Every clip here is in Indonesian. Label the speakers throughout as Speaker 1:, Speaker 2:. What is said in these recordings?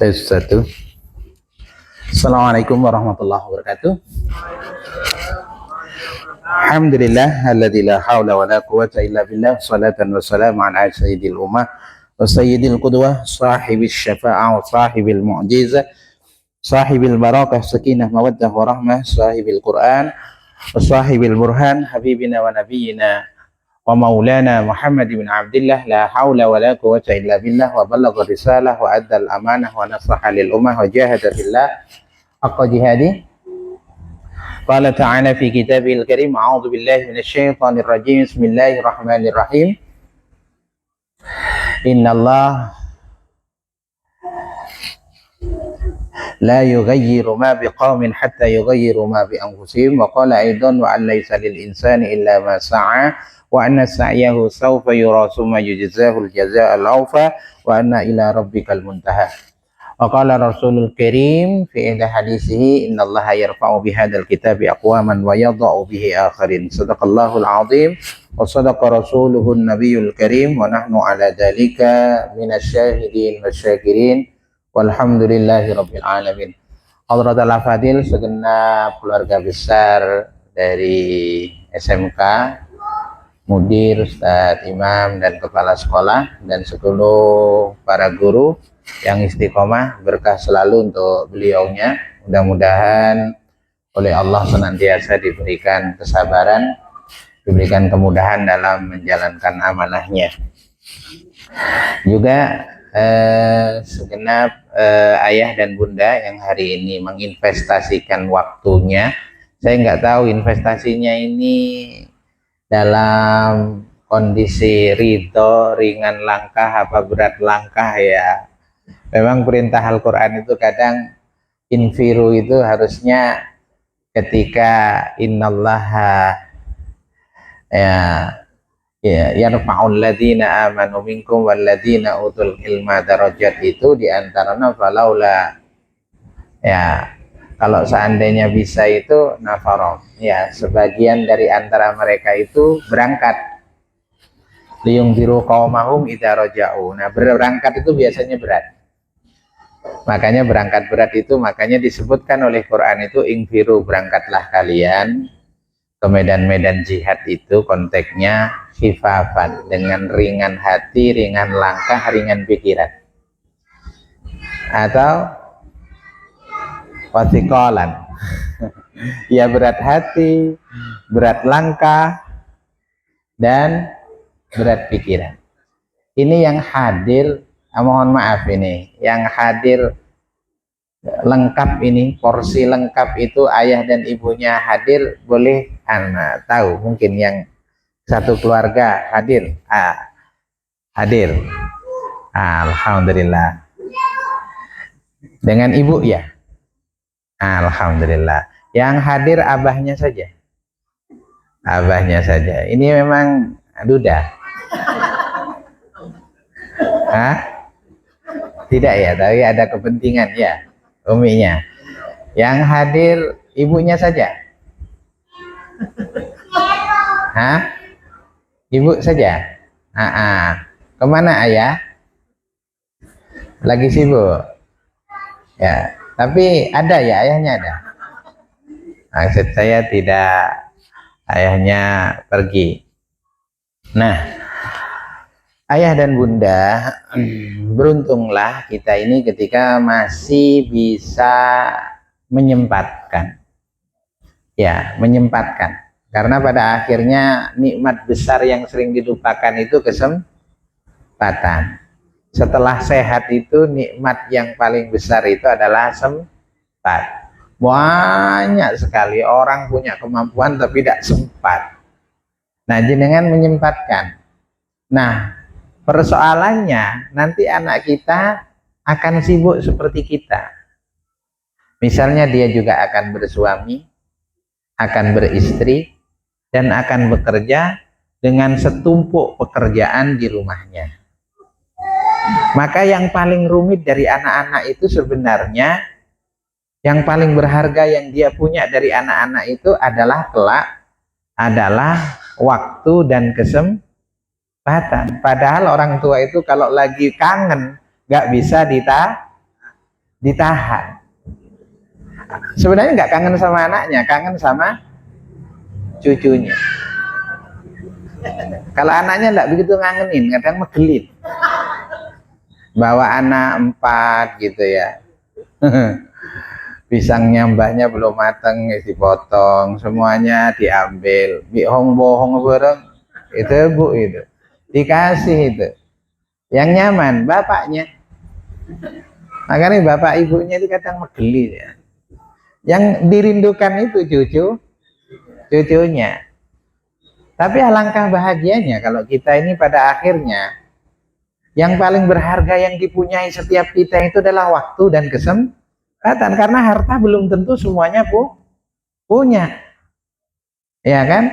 Speaker 1: Tes satu. Assalamualaikum warahmatullahi wabarakatuh. Alhamdulillah alladzi la haula wa la quwwata illa billah, salatan wa salamu ala sayyidil ummah wa sayyidil qudwah, sahibish syafa'ah wa sahibil mu'jizah, sahibil barakah, sakinah mawaddah wa rahmah, sahibil Qur'an wa sahibil burhan, habibina wa nabiyyina wa maulana Muhammad bin Abdullah, la haula wa la quwwata illa billah, wa ballagha risalah wa adda al-amanah wa nasaha lil ummah wa jahada fillah haqqa jihadi. Qala ta'ala fi kitabihil karim, a'udzu billahi minasy syaithanir rajim, bismillahirrahmanirrahim. Innallaha la yughayyiru ma biqaumin hatta yughayyiru ma bi anfusihim, wa qala aidan wa an laysa lil insani illa ma sa'a wa anna sa'yahu sawfa yura summa yujzahu al-jazaa al-awfa wa anna ila rabbikal muntaha. Wa qala rasulul karim fi ihda hadisihi, innallaha yarfa'u bihadzal kitabi aqwaman wa yadha'u bihi akharin. Sadaqallahul azim wa sadaqa rasuluhun nabiyul karim wa nahnu ala dzalika minasyahidin wasyakirin walhamdulillahi rabbil alamin. Hadratul Fadil, segenap keluarga besar dari SMK, mudir, ustadz, imam, dan kepala sekolah, dan seluruh para guru yang istiqomah, berkah selalu untuk beliaunya. Mudah-mudahan oleh Allah senantiasa diberikan kesabaran, diberikan kemudahan dalam menjalankan amanahnya. Juga segenap ayah dan bunda yang hari ini menginvestasikan waktunya. Saya nggak tahu investasinya ini dalam kondisi ridho, ringan langkah, apa berat langkah ya. Memang perintah Al-Quran itu kadang infiru itu harusnya ketika innallaha yarfa'ul ladzina amanu minkum wal ladzina utul ilma darajat, itu diantaranya falaula, ya kalau seandainya bisa itu nafarom, ya sebagian dari antara mereka itu berangkat liyungziru qaumahum idza raja'u. Nah, berangkat itu biasanya berat, makanya berangkat berat itu makanya disebutkan oleh Quran itu ingfiru, berangkatlah kalian ke medan-medan jihad, itu konteksnya khifafan, dengan ringan hati, ringan langkah, ringan pikiran, atau watikolan ya berat hati, berat langkah, dan berat pikiran. Ini yang hadir, mohon maaf ini yang hadir lengkap, ini porsi lengkap itu ayah dan ibunya hadir, boleh anak tahu, mungkin yang satu keluarga hadir, hadir, alhamdulillah, dengan ibu ya, alhamdulillah. Yang hadir abahnya saja, abahnya saja. Ini memang duda. Tidak ya, tapi ada kepentingan ya, uminya. Yang hadir ibunya saja. Ibu saja. Kemana ayah? Lagi sibuk. Ya, tapi ada ya, ayahnya ada. Maksud saya tidak ayahnya pergi. Nah, ayah dan bunda, beruntunglah kita ini ketika masih bisa menyempatkan. Ya, menyempatkan. Karena pada akhirnya nikmat besar yang sering dilupakan itu kesempatan. Setelah sehat itu nikmat yang paling besar itu adalah sempat. Banyak sekali orang punya kemampuan tapi tidak sempat. Nah, jenengan menyempatkan. Nah, persoalannya nanti anak kita akan sibuk seperti kita. Misalnya dia juga akan bersuami, akan beristri, dan akan bekerja dengan setumpuk pekerjaan di rumahnya. Maka yang paling rumit dari anak-anak itu sebenarnya, yang paling berharga yang dia punya dari anak-anak itu adalah kelak, adalah waktu dan kesempatan. Padahal orang tua itu kalau lagi kangen nggak bisa ditahan. Sebenarnya nggak kangen sama anaknya, kangen sama cucunya. Kalau anaknya nggak begitu ngangenin, kadang megelin. Bawa anak 4 gitu ya. Pisangnya mbahnya belum matang, dipotong, semuanya diambil. Bihong bohong bareng, itu bu itu dikasih itu. Yang nyaman bapaknya. Makanya bapak ibunya itu kadang megeli ya. Yang dirindukan itu cucunya. Tapi alangkah bahagianya kalau kita ini pada akhirnya yang paling berharga yang dipunyai setiap kita itu adalah waktu dan kesempatan, karena harta belum tentu semuanya punya, ya kan?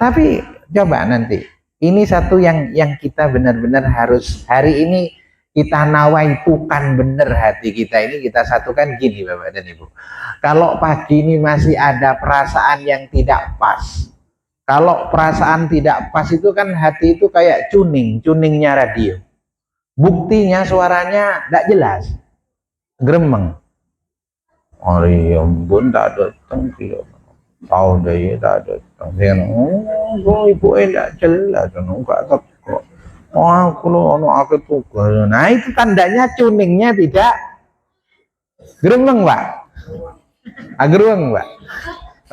Speaker 1: Tapi coba nanti ini satu yang kita benar-benar harus hari ini kita nawaitukan bener hati kita ini, kita satukan gini Bapak dan Ibu. Kalau pagi ini masih ada perasaan yang tidak pas, kalau perasaan tidak pas itu kan hati itu kayak cuningnya radio. Buktinya suaranya tidak jelas, gremeng. Oh iya ampun tak datang dia. Tahu deh tak datang. Dia oh ibu tidak jelas, enggak teko. Oh aku lo aku tugas. Nah itu tandanya cuningnya tidak gremeng Pak. Gerweng Pak.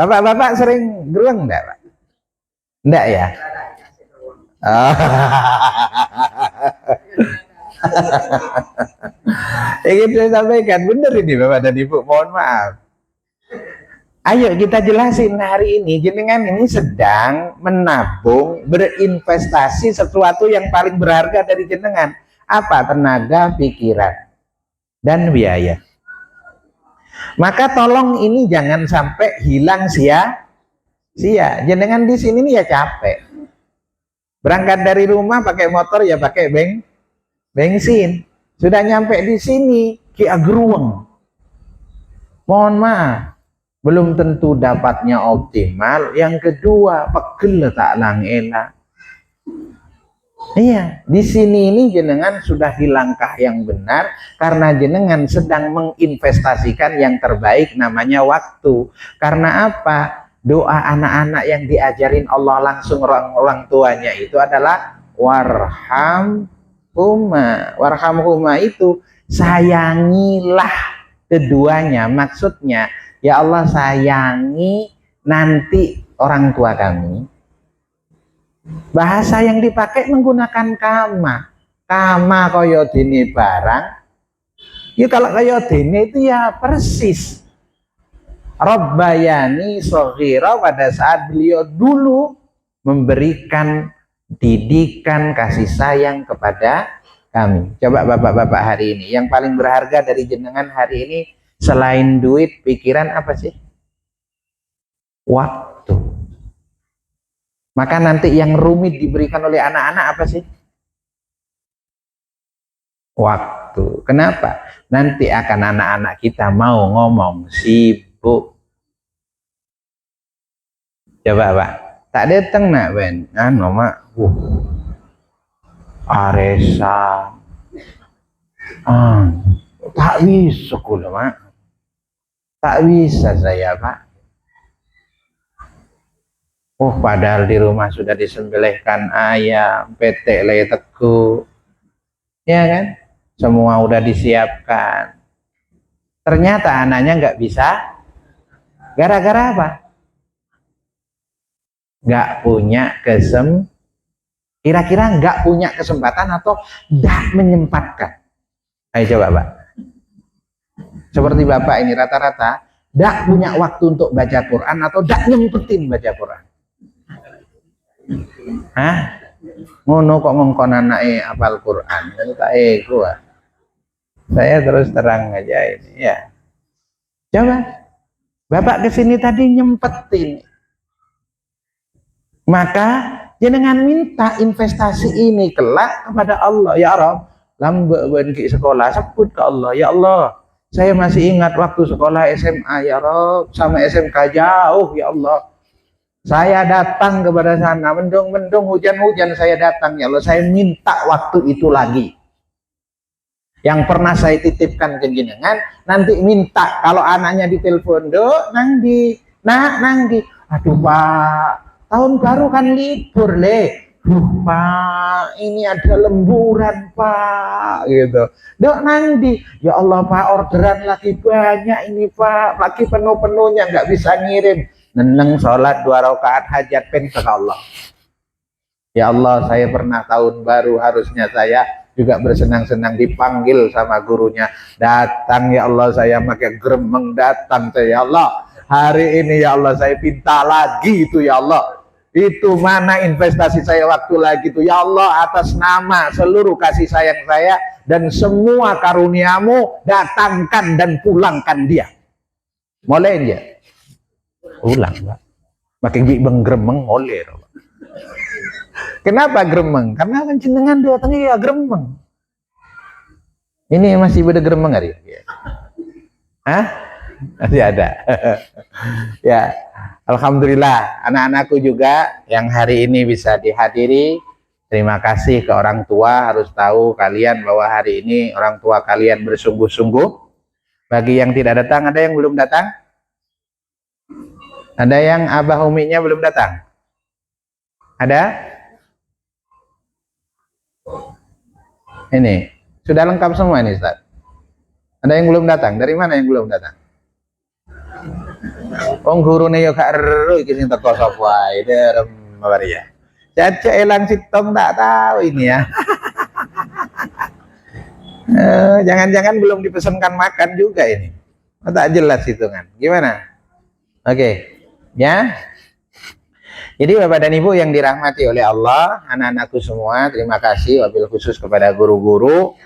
Speaker 1: Bapak-bapak sering gerweng enggak Pak? Enggak ya? Ingin saya sampaikan benar ini Bapak dan Ibu, mohon maaf. Ayo kita jelasin hari ini, jenengan ini sedang menabung, berinvestasi sesuatu yang paling berharga dari jenengan. Apa? Tenaga, pikiran, dan biaya. Maka tolong ini jangan sampai hilang sia-sia. Jenengan di sini nih ya capek. Berangkat dari rumah pakai motor ya pakai bensin. Sudah nyampe di sini ki agruweng. Mohon maaf, belum tentu dapatnya optimal. Yang kedua, pegel tak lang enak. Iya, di sini ini jenengan sudah di langkah yang benar karena jenengan sedang menginvestasikan yang terbaik, namanya waktu. Karena apa? Doa anak-anak yang diajarin Allah langsung orang tuanya itu adalah warhamhuma itu sayangilah keduanya. Maksudnya ya Allah sayangi nanti orang tua kami. Bahasa yang dipakai menggunakan kama kaya dene barang. Ya kalau kaya dene itu ya persis Rabbayani Shaghira, pada saat beliau dulu memberikan didikan kasih sayang kepada kami. Coba bapak-bapak hari ini, yang paling berharga dari jenengan hari ini selain duit, pikiran apa sih? Waktu. Maka nanti yang rumit diberikan oleh anak-anak apa sih? Waktu. Kenapa? Nanti akan anak-anak kita mau ngomong sibuk. Coba Pak, tak datang nak Ben, mak, Aresa, tak bisa kula mak, tak bisa saya Pak. Padahal di rumah sudah disembelihkan ayam, petek lay teku, ya kan? Semua udah disiapkan. Ternyata anaknya nggak bisa, gara-gara apa? Nggak punya kira-kira nggak punya kesempatan atau nggak menyempatkan. Ayo coba Pak, seperti Bapak ini rata-rata nggak punya waktu untuk baca Quran atau nggak nyempetin baca Quran. Hah? Ngono kok ngongkon anake apal Quran, tak ego. Saya terus terang aja ini ya. Coba Bapak kesini tadi nyempetin. Maka jenengan minta investasi ini kelak kepada Allah. Ya Rabb, lambe benki sekolah sebut ke Allah. Ya Allah, saya masih ingat waktu sekolah SMA. Ya Rabb, sama SMK jauh. Ya Allah, saya datang kepada sana, mendung-mendung, hujan-hujan saya datang. Ya Allah, saya minta waktu itu lagi. Yang pernah saya titipkan ke jenengan, nanti minta kalau anaknya ditelepon, "Dok, nang di, nak, nang di." "Aduh Pak, tahun baru kan libur le." "Pak, ini ada lemburan Pak," gitu. "Dok, nang di." "Ya Allah Pak, orderan lagi banyak ini Pak, lagi penuh-penuhnya nggak bisa ngirim." Neneng sholat 2 rakaat hajat pen ke Allah. "Ya Allah, saya pernah tahun baru, harusnya saya juga bersenang-senang dipanggil sama gurunya. Datang ya Allah, saya pakai gremeng datang saya, ya Allah. Hari ini ya Allah saya pinta lagi itu ya Allah. Itu mana investasi saya waktu lagi itu ya Allah, atas nama seluruh kasih sayang saya dan semua karuniamu, datangkan dan pulangkan dia." Mulai aja. Ulang Pak. Makin gremeng oleh. Kenapa gremeng? Karena kan jenengan datangnya ya gremeng. Ini masih beda gremeng hari? Hah? Masih ada. Ya, alhamdulillah anak-anakku juga yang hari ini bisa dihadiri. Terima kasih ke orang tua, harus tahu kalian bahwa hari ini orang tua kalian bersungguh-sungguh. Bagi yang tidak datang, ada yang belum datang? Ada yang abah uminya belum datang? Ada? Ini sudah lengkap semua ini Ustaz. Ada yang belum datang? Dari mana yang belum datang? Gurune yo gak ero iki sing teko sapa wae derem ya. Caca elang sitong tak tahu ini ya. Jangan-jangan belum dipesankan makan juga ini. Tak jelas hitungan. Gimana? Oke. Ya. Jadi Bapak dan Ibu yang dirahmati oleh Allah, anak-anakku semua, terima kasih wabil khusus kepada guru-guru.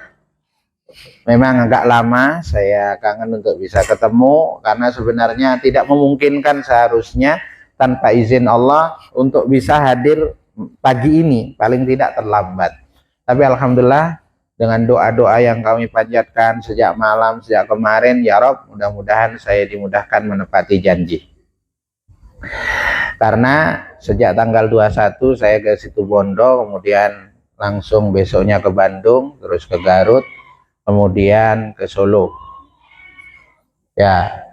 Speaker 1: Memang agak lama saya kangen untuk bisa ketemu karena sebenarnya tidak memungkinkan seharusnya tanpa izin Allah untuk bisa hadir pagi ini, paling tidak terlambat. Tapi alhamdulillah dengan doa-doa yang kami panjatkan sejak malam, sejak kemarin, ya Rob, mudah-mudahan saya dimudahkan menepati janji. Karena sejak tanggal 21 saya ke Situbondo, kemudian langsung besoknya ke Bandung, terus ke Garut, kemudian ke Solo. Ya,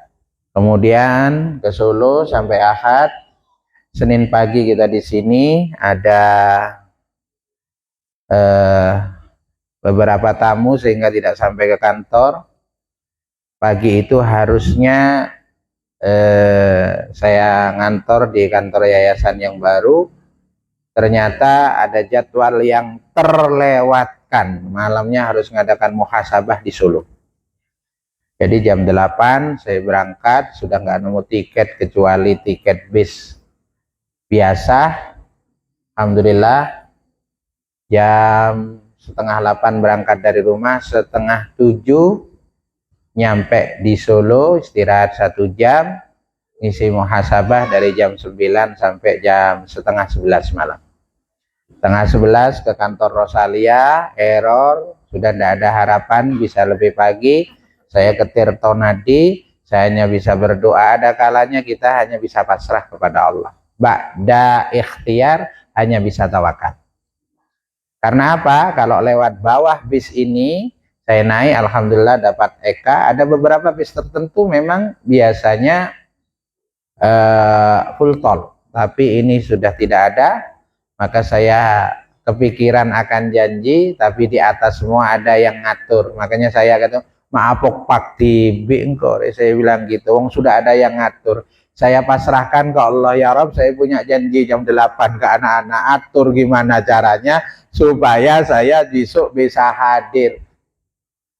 Speaker 1: kemudian ke Solo sampai Ahad. Senin pagi kita di sini ada beberapa tamu sehingga tidak sampai ke kantor. Pagi itu harusnya saya ngantor di kantor yayasan yang baru. Ternyata ada jadwal yang terlewatkan, malamnya harus mengadakan muhasabah di Solo. Jadi jam 8 saya berangkat, sudah nggak nemu tiket kecuali tiket bis biasa. Alhamdulillah jam setengah 8 berangkat dari rumah, setengah 7 nyampe di Solo, istirahat 1 jam, ngisi muhasabah dari jam 9 sampai jam setengah 11 malam. Setengah 11 ke kantor Rosalia, error, sudah tidak ada harapan bisa lebih pagi. Saya ke Tirtonadi, saya hanya bisa berdoa, ada kalanya kita hanya bisa pasrah kepada Allah. Ba'da ikhtiar, hanya bisa tawakal. Karena apa? Kalau lewat bawah bis ini, saya naik, alhamdulillah dapat EK. Ada beberapa bis tertentu memang biasanya full tol, tapi ini sudah tidak ada. Maka saya kepikiran akan janji, tapi di atas semua ada yang ngatur. Makanya saya kata, maaf pak di bingkor. Saya bilang gitu, wong sudah ada yang ngatur. Saya pasrahkan ke Allah, ya Rob, saya punya janji jam 8 ke anak-anak, atur gimana caranya supaya saya besok bisa hadir.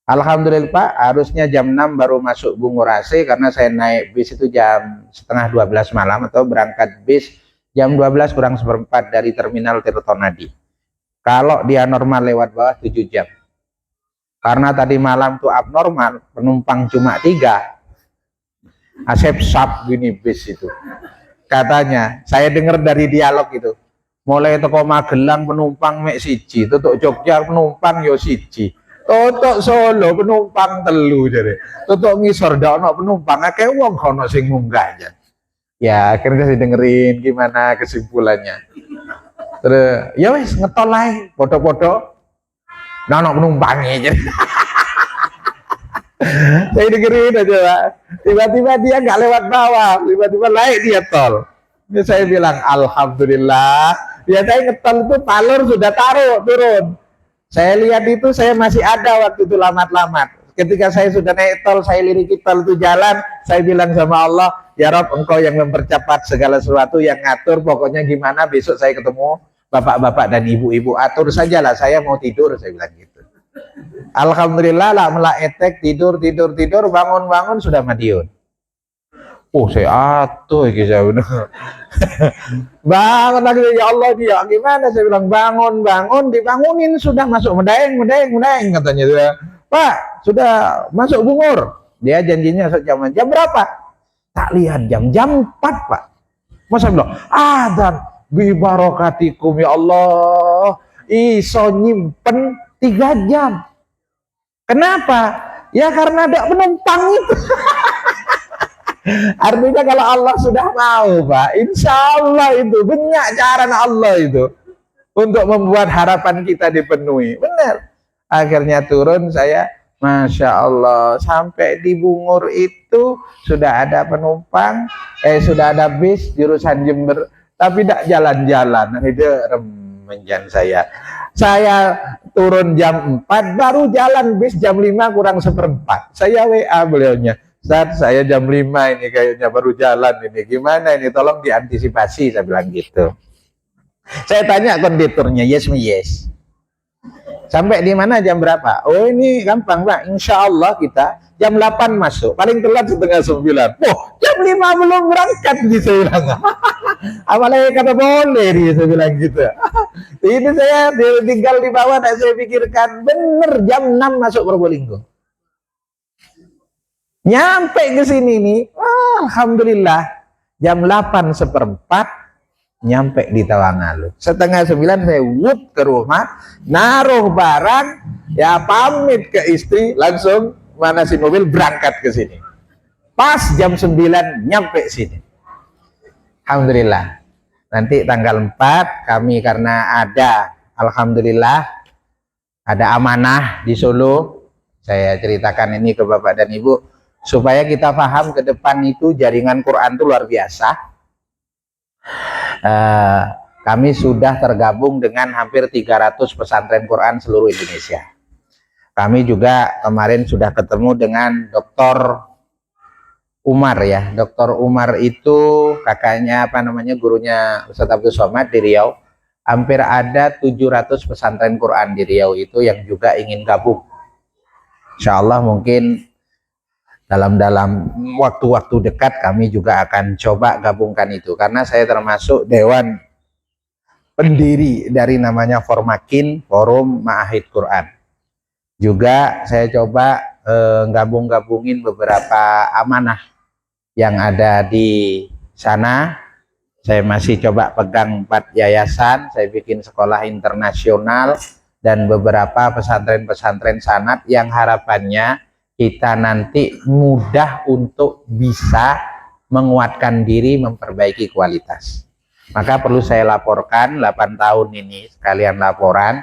Speaker 1: Alhamdulillah Pak, harusnya jam 6 baru masuk Bungurasi karena saya naik bis itu jam setengah 12 malam atau berangkat bis jam 12 kurang seperempat dari terminal Tirtonadi. Kalau dia normal lewat bawah 7 jam. Karena tadi malam tuh abnormal, penumpang cuma 3. Asep sap gini bis itu. Katanya, saya dengar dari dialog itu. Mulai teko Magelang penumpang mek siji, tutuk Jogja penumpang yo siji. Tutuk Solo penumpang telu jare. Tutuk ngisor ndak ono penumpang, akeh wong kono sing munggah aja. Ya, akhirnya saya dengerin gimana kesimpulannya. Terus ya wis ngetol ae, podo-podo. Nah, ono penumpangnya aja. Saya dengerin aja Pak. Tiba-tiba dia nggak lewat bawah, tiba-tiba naik dia tol. Ini saya bilang alhamdulillah. Biasanya ngetol itu palur sudah taruh turun. Saya lihat itu saya masih ada waktu itu lamat-lamat. Ketika saya sudah naik tol, saya liriki tol itu jalan, saya bilang sama Allah, ya Rob, engkau yang mempercepat segala sesuatu, yang ngatur, pokoknya gimana besok saya ketemu bapak-bapak dan ibu-ibu, atur sajalah, saya mau tidur, saya bilang gitu. Alhamdulillah lah melak tidur, bangun sudah Madiun. Oh saya atuh saya benar. Bangun lagi ya Allah dia gimana saya bilang bangun dibangunin sudah masuk medeng katanya dia. Pak sudah masuk Bungur. Dia janjinya jam berapa? Tak lihat jam 4 Pak. Masa bilang adzan bi barokatikum ya Allah iso nyimpen 3 jam. Kenapa? Ya karena ada penumpang itu. Artinya kalau Allah sudah mau Pak, insya Allah itu banyak cara Allah itu untuk membuat harapan kita dipenuhi. Benar. Akhirnya turun saya, Masya Allah, sampai di Bungur itu sudah ada penumpang, sudah ada bis jurusan Jember, tapi tidak jalan-jalan. Itu remenjan saya. Saya turun jam 4, baru jalan bis jam 5 kurang seperempat. Saya WA beliaunya. Saat saya jam 5 ini kayaknya baru jalan ini. Gimana ini? Tolong diantisipasi, saya bilang gitu. Saya tanya kondekturnya, yes. Sampai di mana jam berapa? Oh ini gampang Pak, insya Allah kita jam 8 masuk. Paling telat setengah 9. Oh jam 5 belum berangkat nih saya bilang. Apalagi kata boleh nih saya bilang gitu. Ini saya tinggal di bawah dan saya pikirkan bener jam 6 masuk Probolinggo. Nyampe ke sini nih, alhamdulillah jam 8 seperempat nyampe di Tawangalu. Setengah 9 saya wut ke rumah, naruh barang, ya pamit ke istri, langsung manasin mobil berangkat ke sini. Pas jam 9 nyampe sini. Alhamdulillah. Nanti tanggal 4 kami karena ada, alhamdulillah ada amanah di Solo. Saya ceritakan ini ke Bapak dan Ibu supaya kita paham ke depan itu jaringan Quran itu luar biasa. Kami sudah tergabung dengan hampir 300 pesantren Quran seluruh Indonesia. Kami juga kemarin sudah ketemu dengan Dr. Umar ya. Dr. Umar itu kakaknya gurunya Ustaz Abdul Somad di Riau. Hampir ada 700 pesantren Quran di Riau itu yang juga ingin gabung. Insya Allah mungkin dalam waktu-waktu dekat kami juga akan coba gabungkan itu, karena saya termasuk dewan pendiri dari namanya Formakin, Forum Ma'ahid Quran. Juga saya coba gabungin beberapa amanah yang ada di sana. Saya masih coba pegang 4 yayasan, saya bikin sekolah internasional dan beberapa pesantren-pesantren sanat yang harapannya kita nanti mudah untuk bisa menguatkan diri, memperbaiki kualitas. Maka perlu saya laporkan 8 tahun ini sekalian laporan.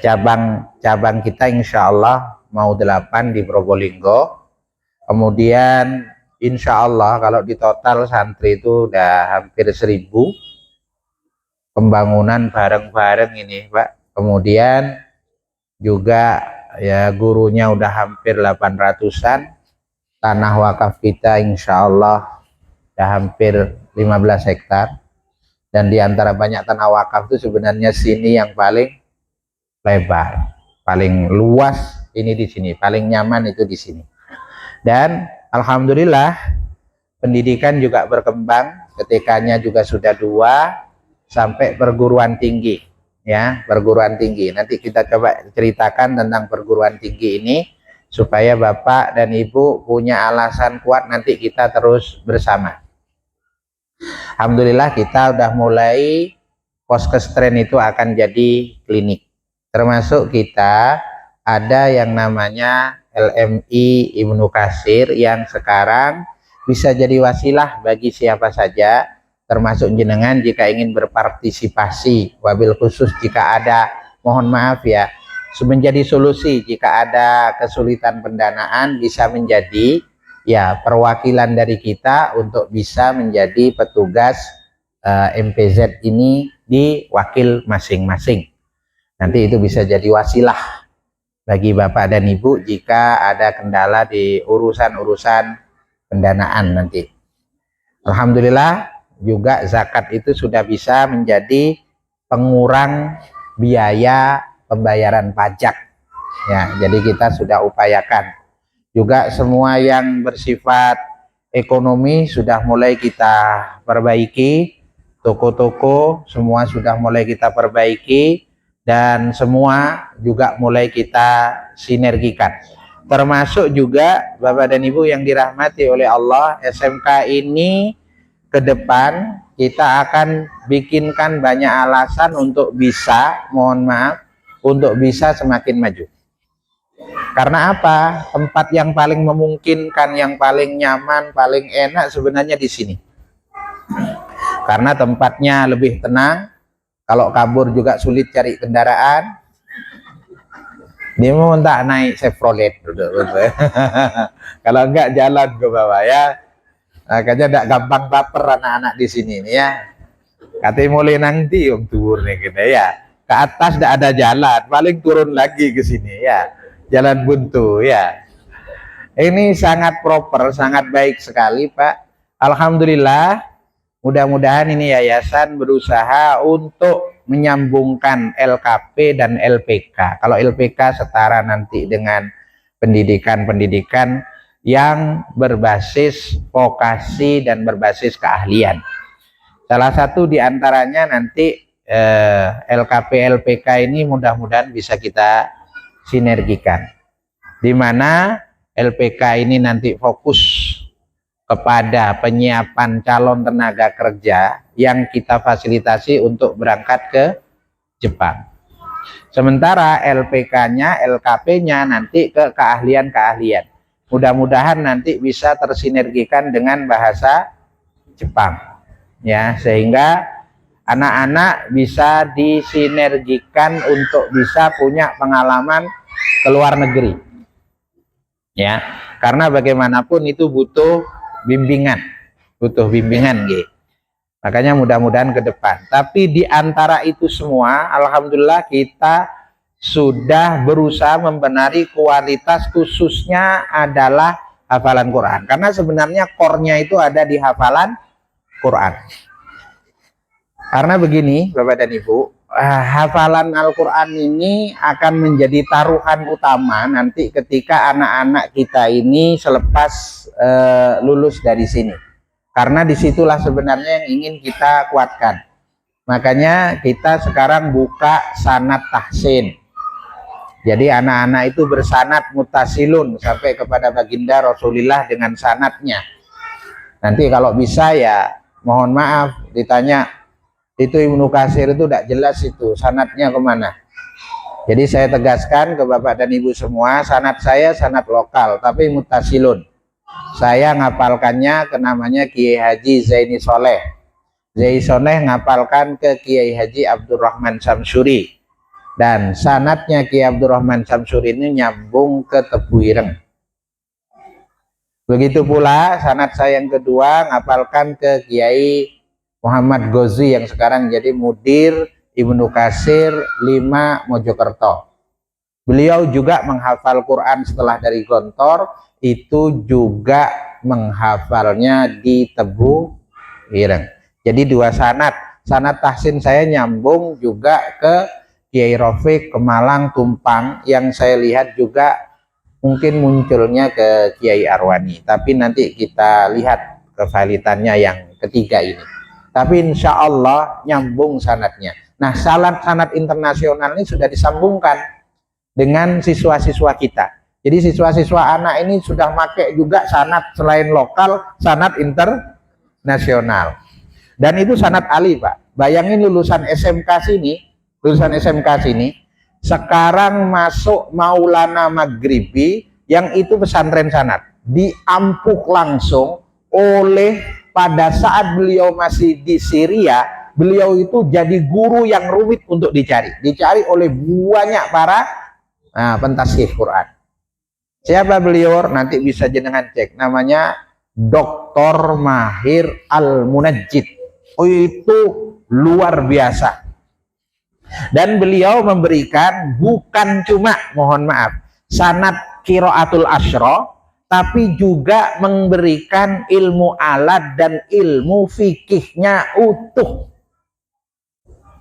Speaker 1: Cabang kita insya Allah mau 8 di Probolinggo. Kemudian insya Allah kalau di total santri itu udah hampir 1000. Pembangunan bareng-bareng ini Pak. Kemudian juga ya gurunya udah hampir 800-an. Tanah wakaf kita insya Allah udah hampir 15 hektar. Dan diantara banyak tanah wakaf itu sebenarnya sini yang paling lebar, paling luas ini di sini, paling nyaman itu di sini. Dan alhamdulillah pendidikan juga berkembang, TK-nya juga sudah 2 sampai perguruan tinggi. Ya, perguruan tinggi. Nanti kita coba ceritakan tentang perguruan tinggi ini supaya Bapak dan Ibu punya alasan kuat nanti kita terus bersama. Alhamdulillah kita udah mulai Poskestren itu akan jadi klinik. Termasuk kita ada yang namanya LMI Ibnu Katsir yang sekarang bisa jadi wasilah bagi siapa saja, termasuk jenengan jika ingin berpartisipasi, wabil khusus jika ada, mohon maaf ya, menjadi solusi jika ada kesulitan pendanaan, bisa menjadi ya perwakilan dari kita untuk bisa menjadi petugas MPZ ini di wakil masing-masing. Nanti itu bisa jadi wasilah bagi Bapak dan Ibu jika ada kendala di urusan-urusan pendanaan nanti. Alhamdulillah juga zakat itu sudah bisa menjadi pengurang biaya pembayaran pajak. Ya, jadi kita sudah upayakan. Juga semua yang bersifat ekonomi sudah mulai kita perbaiki. Toko-toko semua sudah mulai kita perbaiki. Dan semua juga mulai kita sinergikan. Termasuk juga Bapak dan Ibu yang dirahmati oleh Allah, SMK ini ke depan kita akan bikinkan banyak alasan untuk bisa, mohon maaf, untuk bisa semakin maju. Karena apa? Tempat yang paling memungkinkan, yang paling nyaman, paling enak sebenarnya di sini. Karena tempatnya lebih tenang. Kalau kabur juga sulit cari kendaraan. Dia mau tak naik Chevrolet. Kalau enggak jalan ke bawah ya. Makanya tidak gampang baper anak-anak di sini nih ya. Katanya mulai nanti om turun nih gitu ya. Ke atas tidak ada jalan, paling turun lagi ke sini ya. Jalan buntu ya. Ini sangat proper, sangat baik sekali Pak. Alhamdulillah. Mudah-mudahan ini yayasan berusaha untuk menyambungkan LKP dan LPK. Kalau LPK setara nanti dengan pendidikan-pendidikan yang berbasis vokasi dan berbasis keahlian. Salah satu diantaranya nanti LKP LPK ini mudah-mudahan bisa kita sinergikan. Di mana LPK ini nanti fokus kepada penyiapan calon tenaga kerja yang kita fasilitasi untuk berangkat ke Jepang. Sementara LPK-nya, LKP-nya nanti ke keahlian-keahlian. Mudah-mudahan nanti bisa tersinergikan dengan bahasa Jepang. Ya, sehingga anak-anak bisa disinergikan untuk bisa punya pengalaman ke luar negeri. Ya, karena bagaimanapun itu butuh bimbingan gitu. Makanya mudah-mudahan ke depan. Tapi di antara itu semua, alhamdulillah kita sudah berusaha membenahi kualitas, khususnya adalah hafalan Quran. Karena sebenarnya core-nya itu ada di hafalan Quran. Karena begini, Bapak dan Ibu, hafalan Al-Quran ini akan menjadi taruhan utama nanti ketika anak-anak kita ini selepas lulus dari sini. Karena disitulah sebenarnya yang ingin kita kuatkan. Makanya kita sekarang buka sanad tahsin. Jadi anak-anak itu bersanad mutasilun sampai kepada baginda Rasulullah dengan sanadnya. Nanti kalau bisa ya mohon maaf ditanya, itu Ibnu Katsir itu tidak jelas itu sanadnya kemana. Jadi saya tegaskan ke Bapak dan Ibu semua, sanad saya sanad lokal tapi mutasilun. Saya ngapalkannya ke namanya Kiai Haji Zaini Soleh. Zaini Soleh ngapalkan ke Kiai Haji Abdurrahman Samsuri. Dan sanadnya Kiai Abdurrahman Samsuri ini nyambung ke Tebu Ireng. Begitu pula sanad saya yang kedua ngapalkan ke Kiai Muhammad Gozi yang sekarang jadi mudir Ibnu Katsir 5 Mojokerto. Beliau juga menghafal Quran setelah dari Gontor, itu juga menghafalnya di Tebu Ireng. Jadi dua sanad tahsin saya nyambung juga ke Kiai Rafiq ke Malang Tumpang, yang saya lihat juga mungkin munculnya ke Kiai Arwani. Tapi nanti kita lihat kevalitannya yang ketiga ini. Tapi insya Allah nyambung sanadnya. Nah, sanad internasional ini sudah disambungkan dengan siswa-siswa kita. Jadi siswa-siswa anak ini sudah pakai juga sanad selain lokal, sanad internasional. Dan itu sanad Ali, Pak. Bayangin lulusan SMK sini, sekarang masuk Maulana Maghribi yang itu pesantren sanad. Diampuk langsung oleh, pada saat beliau masih di Syria, beliau itu jadi guru yang rumit untuk dicari oleh banyak para Nah, pentasih Quran. Siapa beliau? Nanti bisa jenengan cek. Namanya Dr. Mahir Al-Munajjid. Oh, itu luar biasa. Dan beliau memberikan bukan cuma, mohon maaf, sanad qiraatul asyra, tapi juga memberikan ilmu alat dan ilmu fikihnya utuh.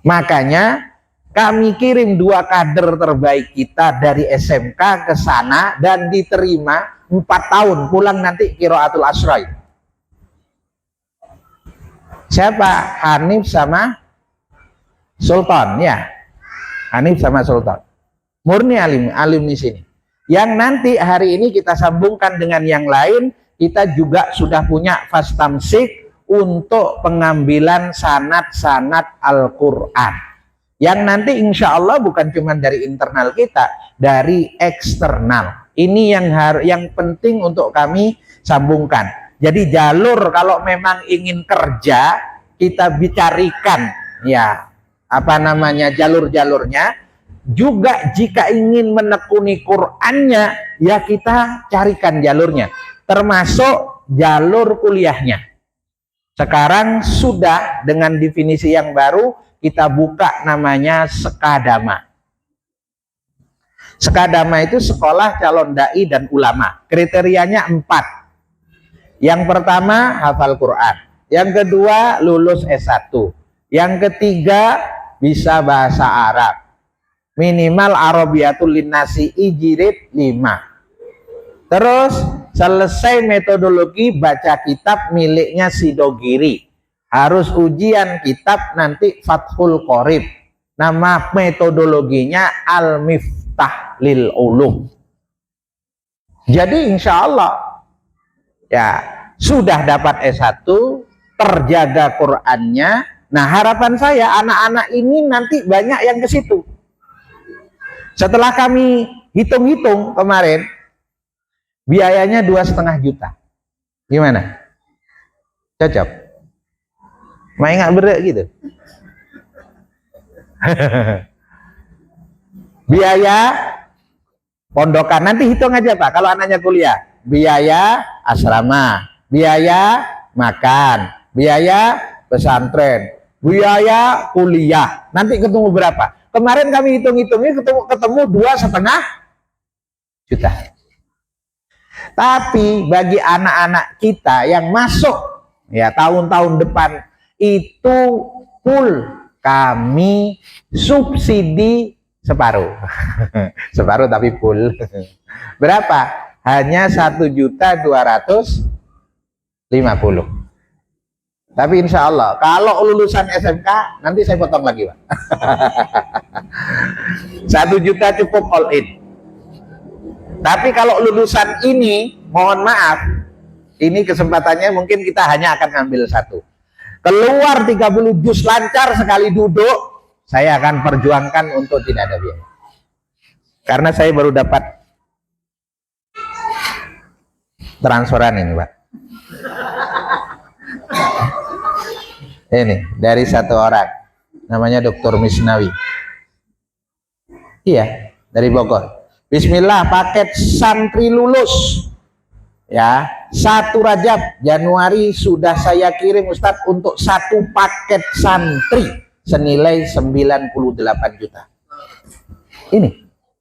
Speaker 1: Makanya kami kirim 2 kader terbaik kita dari SMK ke sana dan diterima 4 tahun, pulang nanti qiraatul asyra. Siapa? Hanif sama Sultan, ya. Hanif sama Sultan. Murni alim di sini. Yang nanti hari ini kita sambungkan dengan yang lain, kita juga sudah punya fastamsik untuk pengambilan sanad-sanad Al-Quran. Yang nanti insya Allah bukan cuma dari internal kita, dari eksternal. Ini yang penting untuk kami sambungkan. Jadi jalur kalau memang ingin kerja, kita bicarakan ya apa namanya jalur-jalurnya. Juga jika ingin menekuni Qur'annya, ya kita carikan jalurnya. Termasuk jalur kuliahnya. Sekarang sudah dengan definisi yang baru, kita buka namanya Sekadama. Sekadama itu sekolah calon dai dan ulama. Kriterianya 4. Yang pertama hafal Quran. Yang kedua lulus S1. Yang ketiga bisa bahasa Arab. Minimal Arabiyatul Linnasi Ijirid 5. Terus selesai metodologi baca kitab miliknya Sidogiri. Harus ujian kitab nanti Fathul Qorib. Nama metodologinya Al-Miftah lil Ulum. Jadi insya Allah ya sudah dapat S1, terjaga Qur'annya. Nah, harapan saya anak-anak ini nanti banyak yang ke situ. Setelah kami hitung-hitung kemarin, biayanya 2,5 juta. Gimana? Cocok? Main nggak berat gitu. Biaya pondokan nanti hitung aja Pak. Kalau anaknya kuliah, biaya asrama, biaya makan, biaya pesantren, biaya kuliah. Nanti ketemu berapa? Kemarin kami hitung-hitungnya ketemu 2,5 juta. Tapi bagi anak-anak kita yang masuk ya tahun-tahun depan itu full kami subsidi separuh. Separuh tapi full. Berapa? Hanya 1.250.000. Tapi insya Allah kalau lulusan SMK nanti saya potong lagi Pak. 1 juta cukup all in. Tapi kalau lulusan ini mohon maaf, ini kesempatannya mungkin kita hanya akan ngambil 1. Keluar 30 juz lancar sekali duduk, saya akan perjuangkan untuk tidak ada biaya. Karena saya baru dapat transferan ini Pak. Ini dari 1 orang, namanya Dr. Misnawi. Iya, dari Bogor. Bismillah, paket santri lulus. Ya, 1 Rajab Januari sudah saya kirim Ustadz untuk 1 paket santri senilai 98 juta. Ini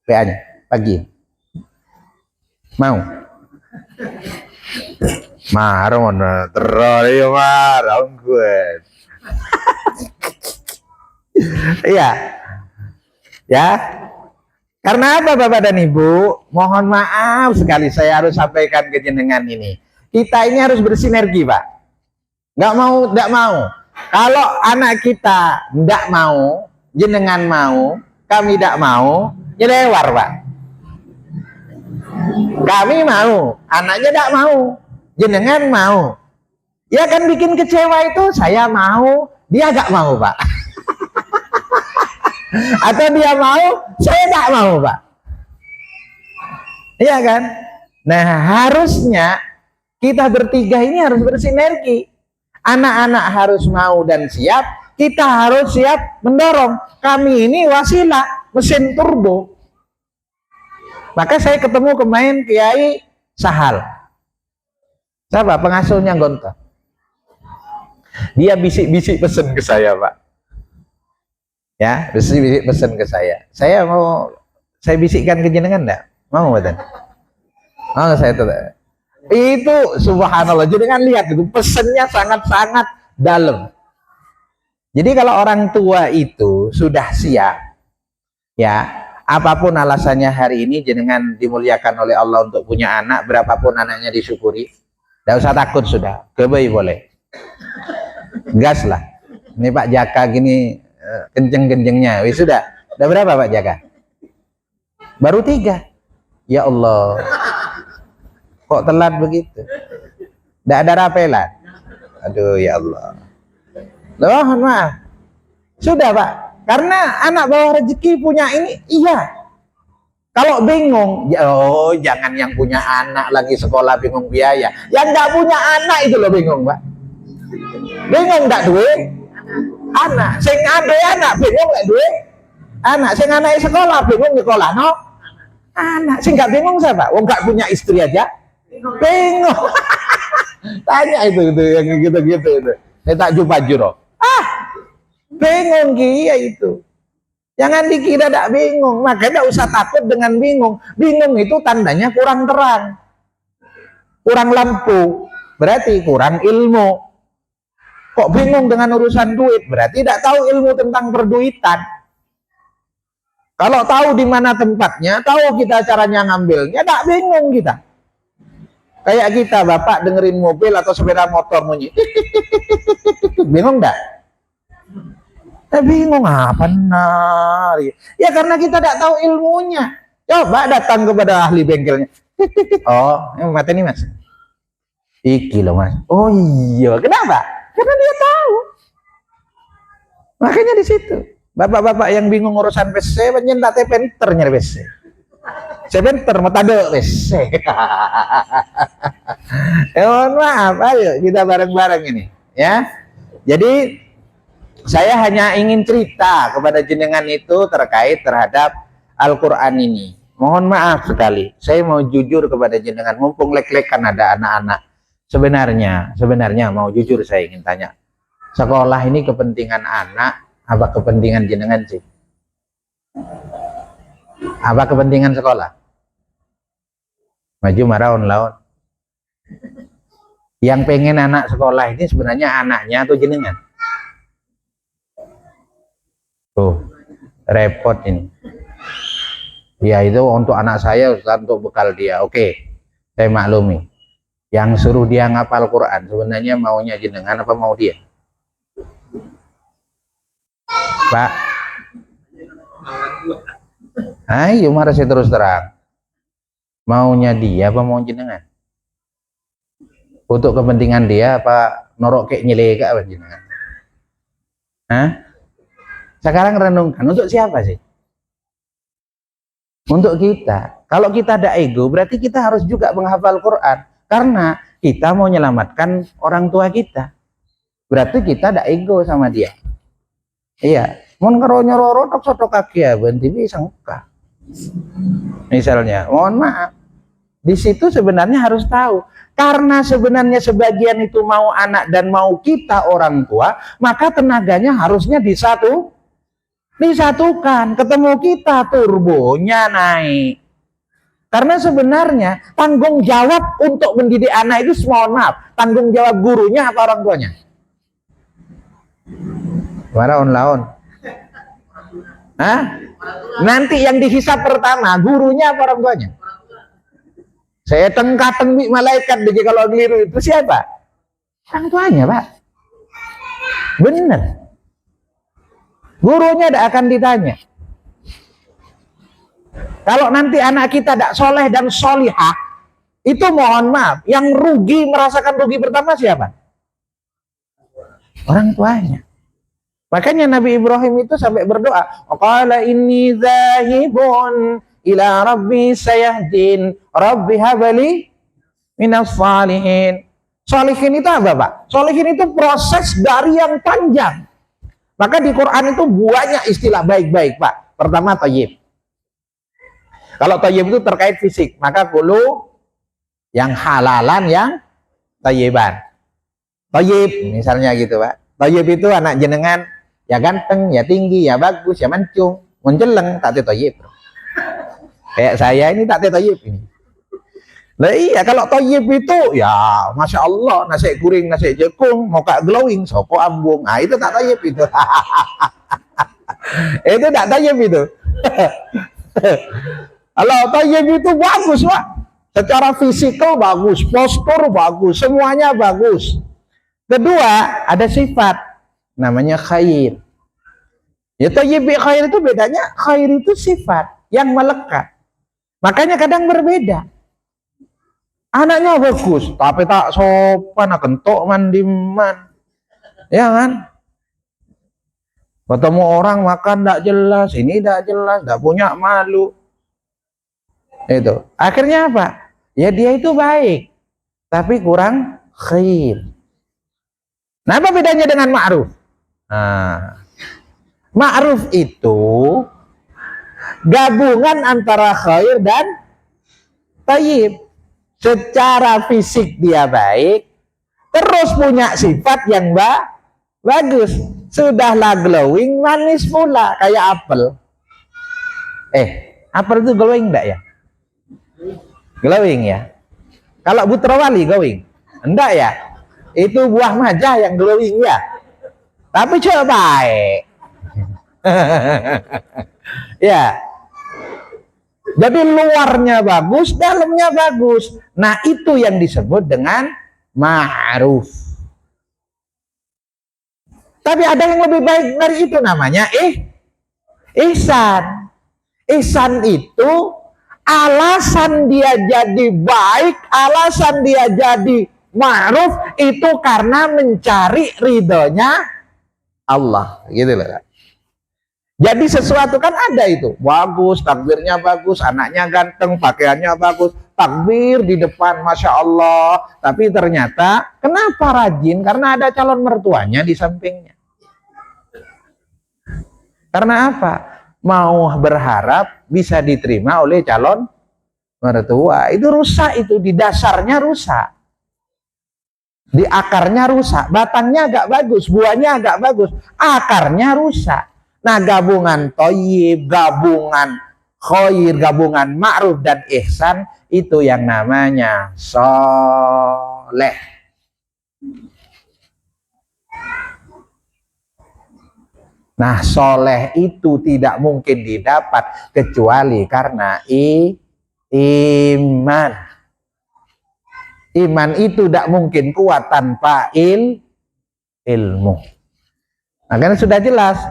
Speaker 1: PA-nya pagi. Mau? Marah terus marah gue. Iya. Ya. Karena apa Bapak dan Ibu? Mohon maaf sekali saya harus sampaikan ke jenengan ini. Kita ini harus bersinergi Pak. Nggak mau. Kalau anak kita nggak mau, jenengan mau, kami tidak mau, nyelewar Pak. Kami mau, anaknya tidak mau, jenengan mau. Ya kan bikin kecewa itu saya mau, dia nggak mau Pak. Atau dia mau, saya tidak mau Pak. Iya kan? Nah harusnya kita bertiga ini harus bersinergi. Anak-anak harus mau dan siap, kita harus siap mendorong. Kami ini wasilah, mesin turbo. Maka saya ketemu kemarin Kiai Sahal. Siapa? Pengasuhnya Gonta. Dia bisik-bisik pesen ke saya, Pak. Ya, bisik-bisik pesen ke saya. Saya bisikkan ke jenengan enggak? Mau Badan? Oh, saya tuh. Itu subhanallah. Jenengan lihat itu pesennya sangat-sangat dalam. Jadi kalau orang tua itu sudah siap, ya, apapun alasannya hari ini jenengan dimuliakan oleh Allah untuk punya anak, berapapun anaknya disyukuri, tidak usah takut sudah, kebayi boleh, gas lah. Ini Pak Jaka gini kenceng-kencengnya, wis sudah berapa Pak Jaka? Baru 3. Ya Allah, kok telat begitu? Tidak ada rapelan. Aduh ya Allah. Loh, maaf. Sudah Pak. Karena anak bawa rezeki punya ini, iya. Kalau bingung, oh jangan yang punya anak lagi sekolah bingung biaya. Yang nggak punya anak itu loh bingung, Pak. Bingung nggak duit? Anak, sing ada anak bingung nggak duit? Anak, sing anak sekolah bingung sekolah, no? Anak, sing nggak bingung siapa? Oh nggak punya istri aja, bingung. Tanya itu yang gitu-gitu itu. Saya tak jumpa juro. Bingung kia itu. Jangan dikira tidak bingung. Makanya tidak usah takut dengan bingung. Bingung itu tandanya kurang terang, kurang lampu, berarti kurang ilmu. Kok bingung dengan urusan duit? Berarti tidak tahu ilmu tentang perduitan. Kalau tahu di mana tempatnya, tahu kita caranya ngambilnya, tidak bingung kita. Kayak kita bapak dengerin mobil atau sepeda motor bunyi, bingung enggak? Bingung apa nari? Ya karena kita tidak tahu ilmunya. Coba datang kepada ahli bengkelnya. Oh, mati nih mas. Iki loh mas. Oh iya, kenapa? Karena dia tahu. Makanya di situ. Bapak-bapak yang bingung urusan PC, penyentak penter nyari PC. Saya penter metade PC. Mohon maaf, ayo kita bareng-bareng ini, ya. Jadi saya hanya ingin cerita kepada jenengan itu terkait terhadap Al-Quran ini. Mohon maaf sekali, saya mau jujur kepada jenengan, mumpung lek-lekan ada anak-anak. Sebenarnya mau jujur saya ingin tanya, sekolah ini kepentingan anak, apa kepentingan jenengan sih? Apa kepentingan sekolah? Maju maraun laun. Yang pengen anak sekolah ini sebenarnya anaknya atau jenengan? Tuh, repot ini. Ya itu untuk anak saya, Ustaz, untuk bekal dia. Oke, saya maklumi. Yang suruh dia ngapal Quran sebenarnya maunya jenengan apa mau dia? Pak, ayo marah saya terus terang. Maunya dia apa mau jenengan? Untuk kepentingan dia apa norok kayak nyeleka apa jenengan? Hah? Sekarang renungkan, untuk siapa sih? Untuk kita. Kalau kita ada ego, berarti kita harus juga menghafal Quran. Karena kita mau menyelamatkan orang tua kita. Berarti kita ada ego sama dia. Iya. Mon karo nyororo tok sotok kaki ya, berhenti bisa muka. Misalnya, mohon maaf. Di situ sebenarnya harus tahu. Karena sebenarnya sebagian itu mau anak dan mau kita orang tua, maka tenaganya harusnya disatukan. Ketemu kita turbonya naik. Karena sebenarnya tanggung jawab untuk mendidik anak itu, mohon maaf, tanggung jawab gurunya apa orang tuanya? Laun. Hah? Nanti yang dihisap pertama gurunya apa orang tuanya? Saya tengka-tengki malaikat jadi kalau keliru itu siapa? Orang tuanya, Pak. Benar. Gurunya tidak akan ditanya. Kalau nanti anak kita tidak soleh dan solihah, itu mohon maaf, yang rugi, merasakan rugi pertama siapa? Orang tuanya. Makanya Nabi Ibrahim itu sampai berdoa, qala inni zahibun ila rabbi sayahdin, rabbi habali minas salihin. Salihin itu apa, Pak? Salihin itu proses dari yang panjang. Maka di Quran itu banyak istilah baik-baik, Pak. Pertama thayyib. Kalau thayyib itu terkait fisik, maka kulu yang halalan, yang thayyiban. Thayyib misalnya gitu Pak. Thayyib itu anak jenengan ya ganteng, ya tinggi, ya bagus, ya mancung, menjeleng, tak thayyib. Kayak saya ini tak thayyib ini. Lah iya, kalau thayyib itu ya masya Allah, nasi kuring, nasi jekung, mau kak glowing, sopo ambung, ah itu tak thayyib itu. Itu tak thayyib itu. Kalau thayyib itu bagus Pak, secara fisikal bagus, postur bagus, semuanya bagus. Kedua, ada sifat namanya khair. Ya thayyib khair itu bedanya, khair itu sifat yang melekat. Makanya kadang berbeda. Anaknya bagus, tapi tak sopan, kentok mandiman. Ya kan? Ketemu orang makan tak jelas, ini tak jelas, tak punya malu. Itu. Akhirnya apa? Ya dia itu baik, tapi kurang khair. Nah, apa bedanya dengan ma'ruf? Nah, ma'ruf itu gabungan antara khair dan thayyib. Secara fisik dia baik, terus punya sifat yang bagus. Sudahlah glowing, manis pula, kayak apel. Apel itu glowing enggak ya? Glowing ya. Kalau Butrawali glowing? Enggak ya? Itu buah maja yang glowing ya. Tapi coba baik. Ya. Jadi luarnya bagus, dalamnya bagus. Nah, itu yang disebut dengan ma'ruf. Tapi ada yang lebih baik dari itu, namanya ihsan. Ihsan itu alasan dia jadi baik, alasan dia jadi ma'ruf itu karena mencari ridhonya Allah, gitu loh. Jadi sesuatu kan ada itu, bagus, takbirnya bagus, anaknya ganteng, pakaiannya bagus, takbir di depan, masya Allah. Tapi ternyata kenapa rajin? Karena ada calon mertuanya di sampingnya. Karena apa? Mau berharap bisa diterima oleh calon mertua. Itu rusak, itu di dasarnya rusak, di akarnya rusak, batangnya agak bagus, buahnya agak bagus, akarnya rusak. Nah, gabungan thayyib, gabungan khair, gabungan ma'ruf dan ihsan, itu yang namanya soleh. Nah, soleh itu tidak mungkin didapat kecuali karena iman. Iman itu tidak mungkin kuat tanpa ilmu. Nah, kan sudah jelas.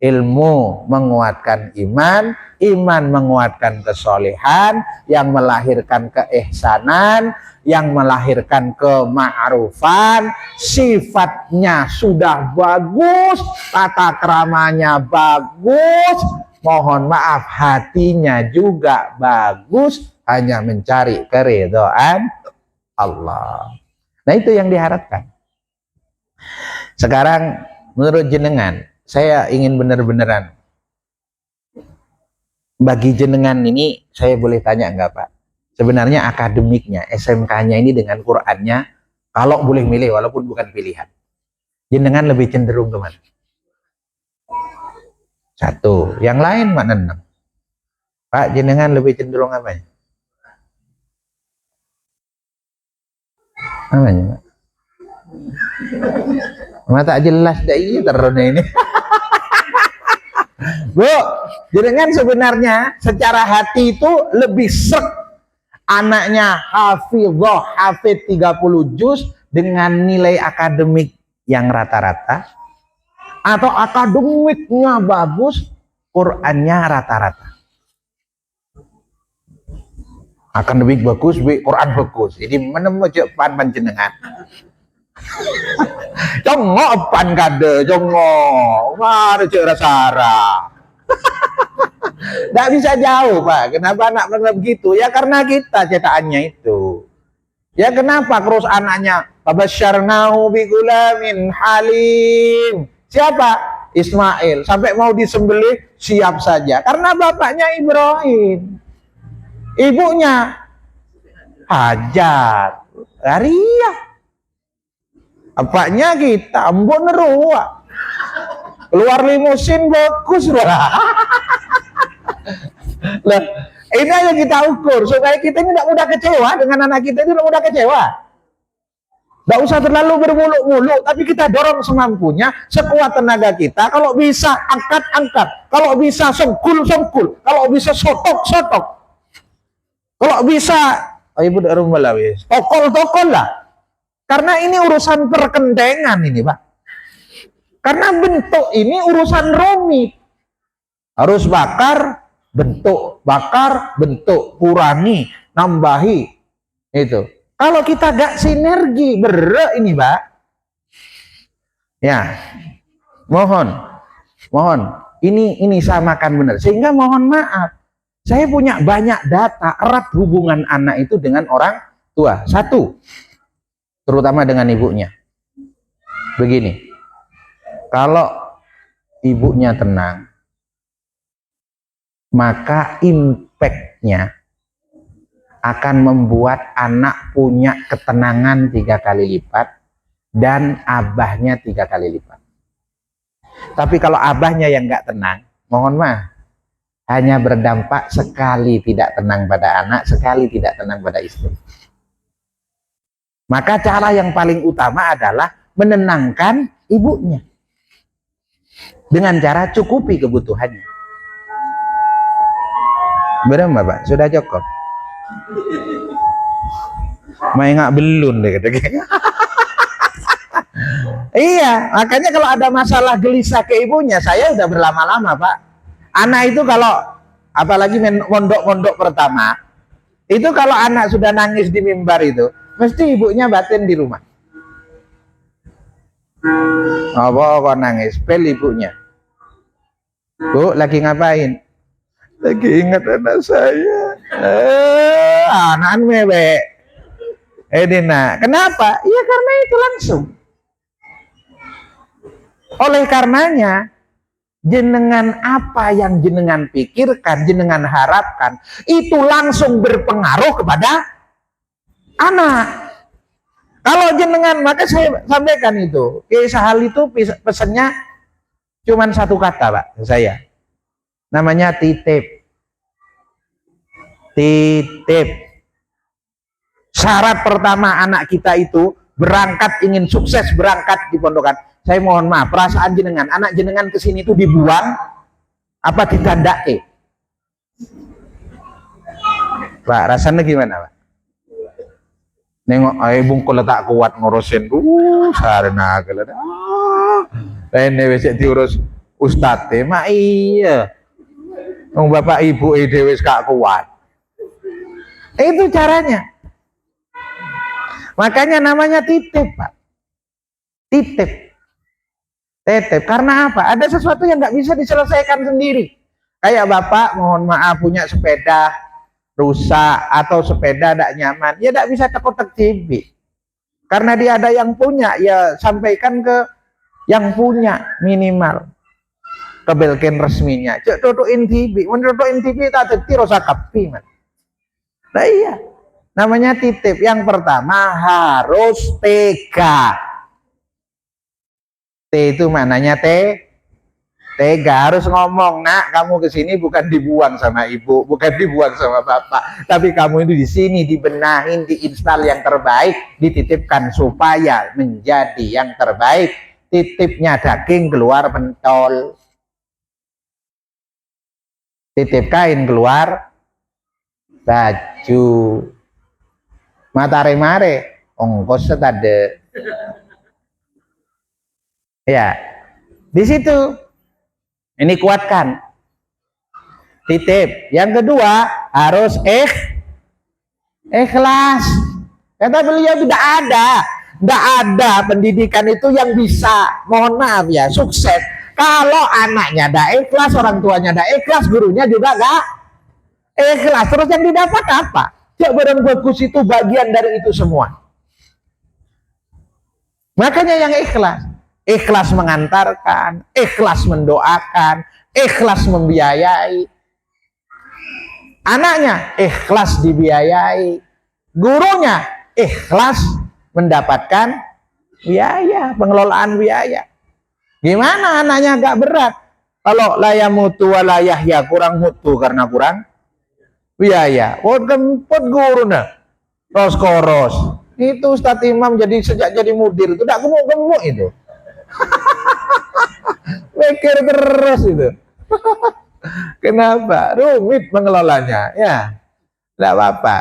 Speaker 1: Ilmu menguatkan iman, iman menguatkan kesolehan, yang melahirkan keihsanan, yang melahirkan kema'rufan, sifatnya sudah bagus, tata keramanya bagus, mohon maaf hatinya juga bagus, hanya mencari keridhaan Allah. Nah, itu yang diharapkan. Sekarang menurut jenengan, saya ingin benar-beneran, bagi jenengan ini saya boleh tanya enggak Pak? Sebenarnya akademiknya, SMK-nya ini dengan Qur'annya, kalau boleh milih walaupun bukan pilihan, jenengan lebih cenderung kemana? Satu, yang lain mana enam? Pak, jenengan lebih cenderung apa ya? Namanya Pak? Mata jelas dari terus ini. Bu, jenengan sebenarnya secara hati itu lebih srek anaknya hafidhah, hafid 30 juz dengan nilai akademik yang rata-rata, atau akademiknya bagus, Qur'annya rata-rata. Akademik bagus, Quran bagus. Jadi menemukan panjenengan. Jongo pan kade, jongo, mari cek rasara. Tidak bisa jauh Pak. Kenapa anak begitu? Ya karena kita cetakannya itu. Ya kenapa terus anaknya tabasyarnahu bigulamin halim. Siapa? Ismail. Sampai mau disembelih siap saja. Karena bapaknya Ibrahim. Ibunya hajar, Ria. Apanya kita, ambon neruak. Keluar limusin bagus lah. Lah, ini yang kita ukur supaya kita ini tidak mudah kecewa dengan anak kita, itu tidak mudah kecewa. Tidak usah terlalu bermuluk-muluk, tapi kita dorong semampunya, sekuat tenaga kita. Kalau bisa angkat-angkat, kalau bisa sengkul-sengkul, kalau bisa sotok-sotok, kalau bisa, ibu dari rumah lah, tokol-tokol lah. Karena ini urusan perkendengan ini, Pak. Karena bentuk ini urusan rumit. Harus bakar, bentuk, kurangi, nambahi. Itu. Kalau kita gak sinergi, ini, Pak. Ya. Mohon. Ini samakan benar. Sehingga mohon maaf. Saya punya banyak data erat hubungan anak itu dengan orang tua. Satu. Terutama dengan ibunya. Begini. Kalau ibunya tenang, maka impact-nya akan membuat anak punya ketenangan 3 kali lipat dan abahnya 3 kali lipat. Tapi kalau abahnya yang nggak tenang, mohon maaf, hanya berdampak sekali tidak tenang pada anak, sekali tidak tenang pada istri. Maka cara yang paling utama adalah menenangkan ibunya dengan cara cukupi kebutuhannya. Berapa, Pak? Sudah cukup? Main nggak belum deh katanya. Iya, makanya kalau ada masalah gelisah ke ibunya, saya udah berlama-lama, Pak. Anak itu kalau apalagi mondok-mondok pertama, itu kalau anak sudah nangis di mimbar itu, mesti ibunya batin di rumah. Apa kok nangis? Pel ibunya. Bu, lagi ngapain? Lagi ingat anak saya. Anak mewek. Dina, kenapa? Ya karena itu langsung. Oleh karenanya, jenengan apa yang jenengan pikirkan, jenengan harapkan, itu langsung berpengaruh kepada anak. Kalau jenengan, maka saya sampaikan itu, Kiai Sahal itu pesannya cuma satu kata, Pak, saya. Namanya titip. Titip. Syarat pertama anak kita itu berangkat, ingin sukses berangkat di pondokan. Saya mohon maaf, perasaan jenengan, anak jenengan kesini itu dibuang apa ditandake? Pak, rasanya gimana, Pak? Nengok bungkul tak kuat ngurusin, sarana gelada. Ini wis diurus ustadz, mak iya. Wong bapak ibu dhewe wis gak kuat. Itu caranya. Makanya namanya titip, Pak. Titip. Titip. Karena apa? Ada sesuatu yang nggak bisa diselesaikan sendiri. Kayak bapak, mohon maaf, punya sepeda rusak atau sepeda tidak nyaman, ya tidak bisa tekuk-tek cibi. Karena dia ada yang punya, ya sampaikan ke yang punya minimal. Kebelken resminya. Cek tutuin TV, mentutuin TV tak deti rasa kapi, man. Nah iya, namanya titip. Yang pertama harus tega. T itu maknanya tega, harus ngomong, nak, kamu kesini bukan dibuang sama ibu, bukan dibuang sama bapak, tapi kamu itu di sini dibenahin, diinstal yang terbaik, dititipkan supaya menjadi yang terbaik. Titipnya daging keluar pentol, titip kain keluar baju, matare-mare ongkos setade. Ya, di situ. Ini kuatkan. Titip. Yang kedua, harus ikhlas. Kata beliau tidak ada pendidikan itu yang bisa, mohon maaf ya, sukses. Kalau anaknya tidak ikhlas, orang tuanya tidak ikhlas, gurunya juga tidak ikhlas. Terus yang didapat apa? Jawaban bagus itu bagian dari itu semua. Makanya yang ikhlas. Ikhlas mengantarkan, ikhlas mendoakan, ikhlas membiayai. Anaknya ikhlas dibiayai, gurunya ikhlas mendapatkan biaya, pengelolaan biaya. Gimana anaknya agak berat? Kalau layak mutu walayah ya kurang mutu karena kurang biaya. Oh gempet guru nah, koros. Itu Ustadz Imam jadi sejak jadi mudir itu tidak gemuk-gemuk itu. Mikir terus itu. Kenapa? Rumit mengelolanya. Ya, tidak apa-apa.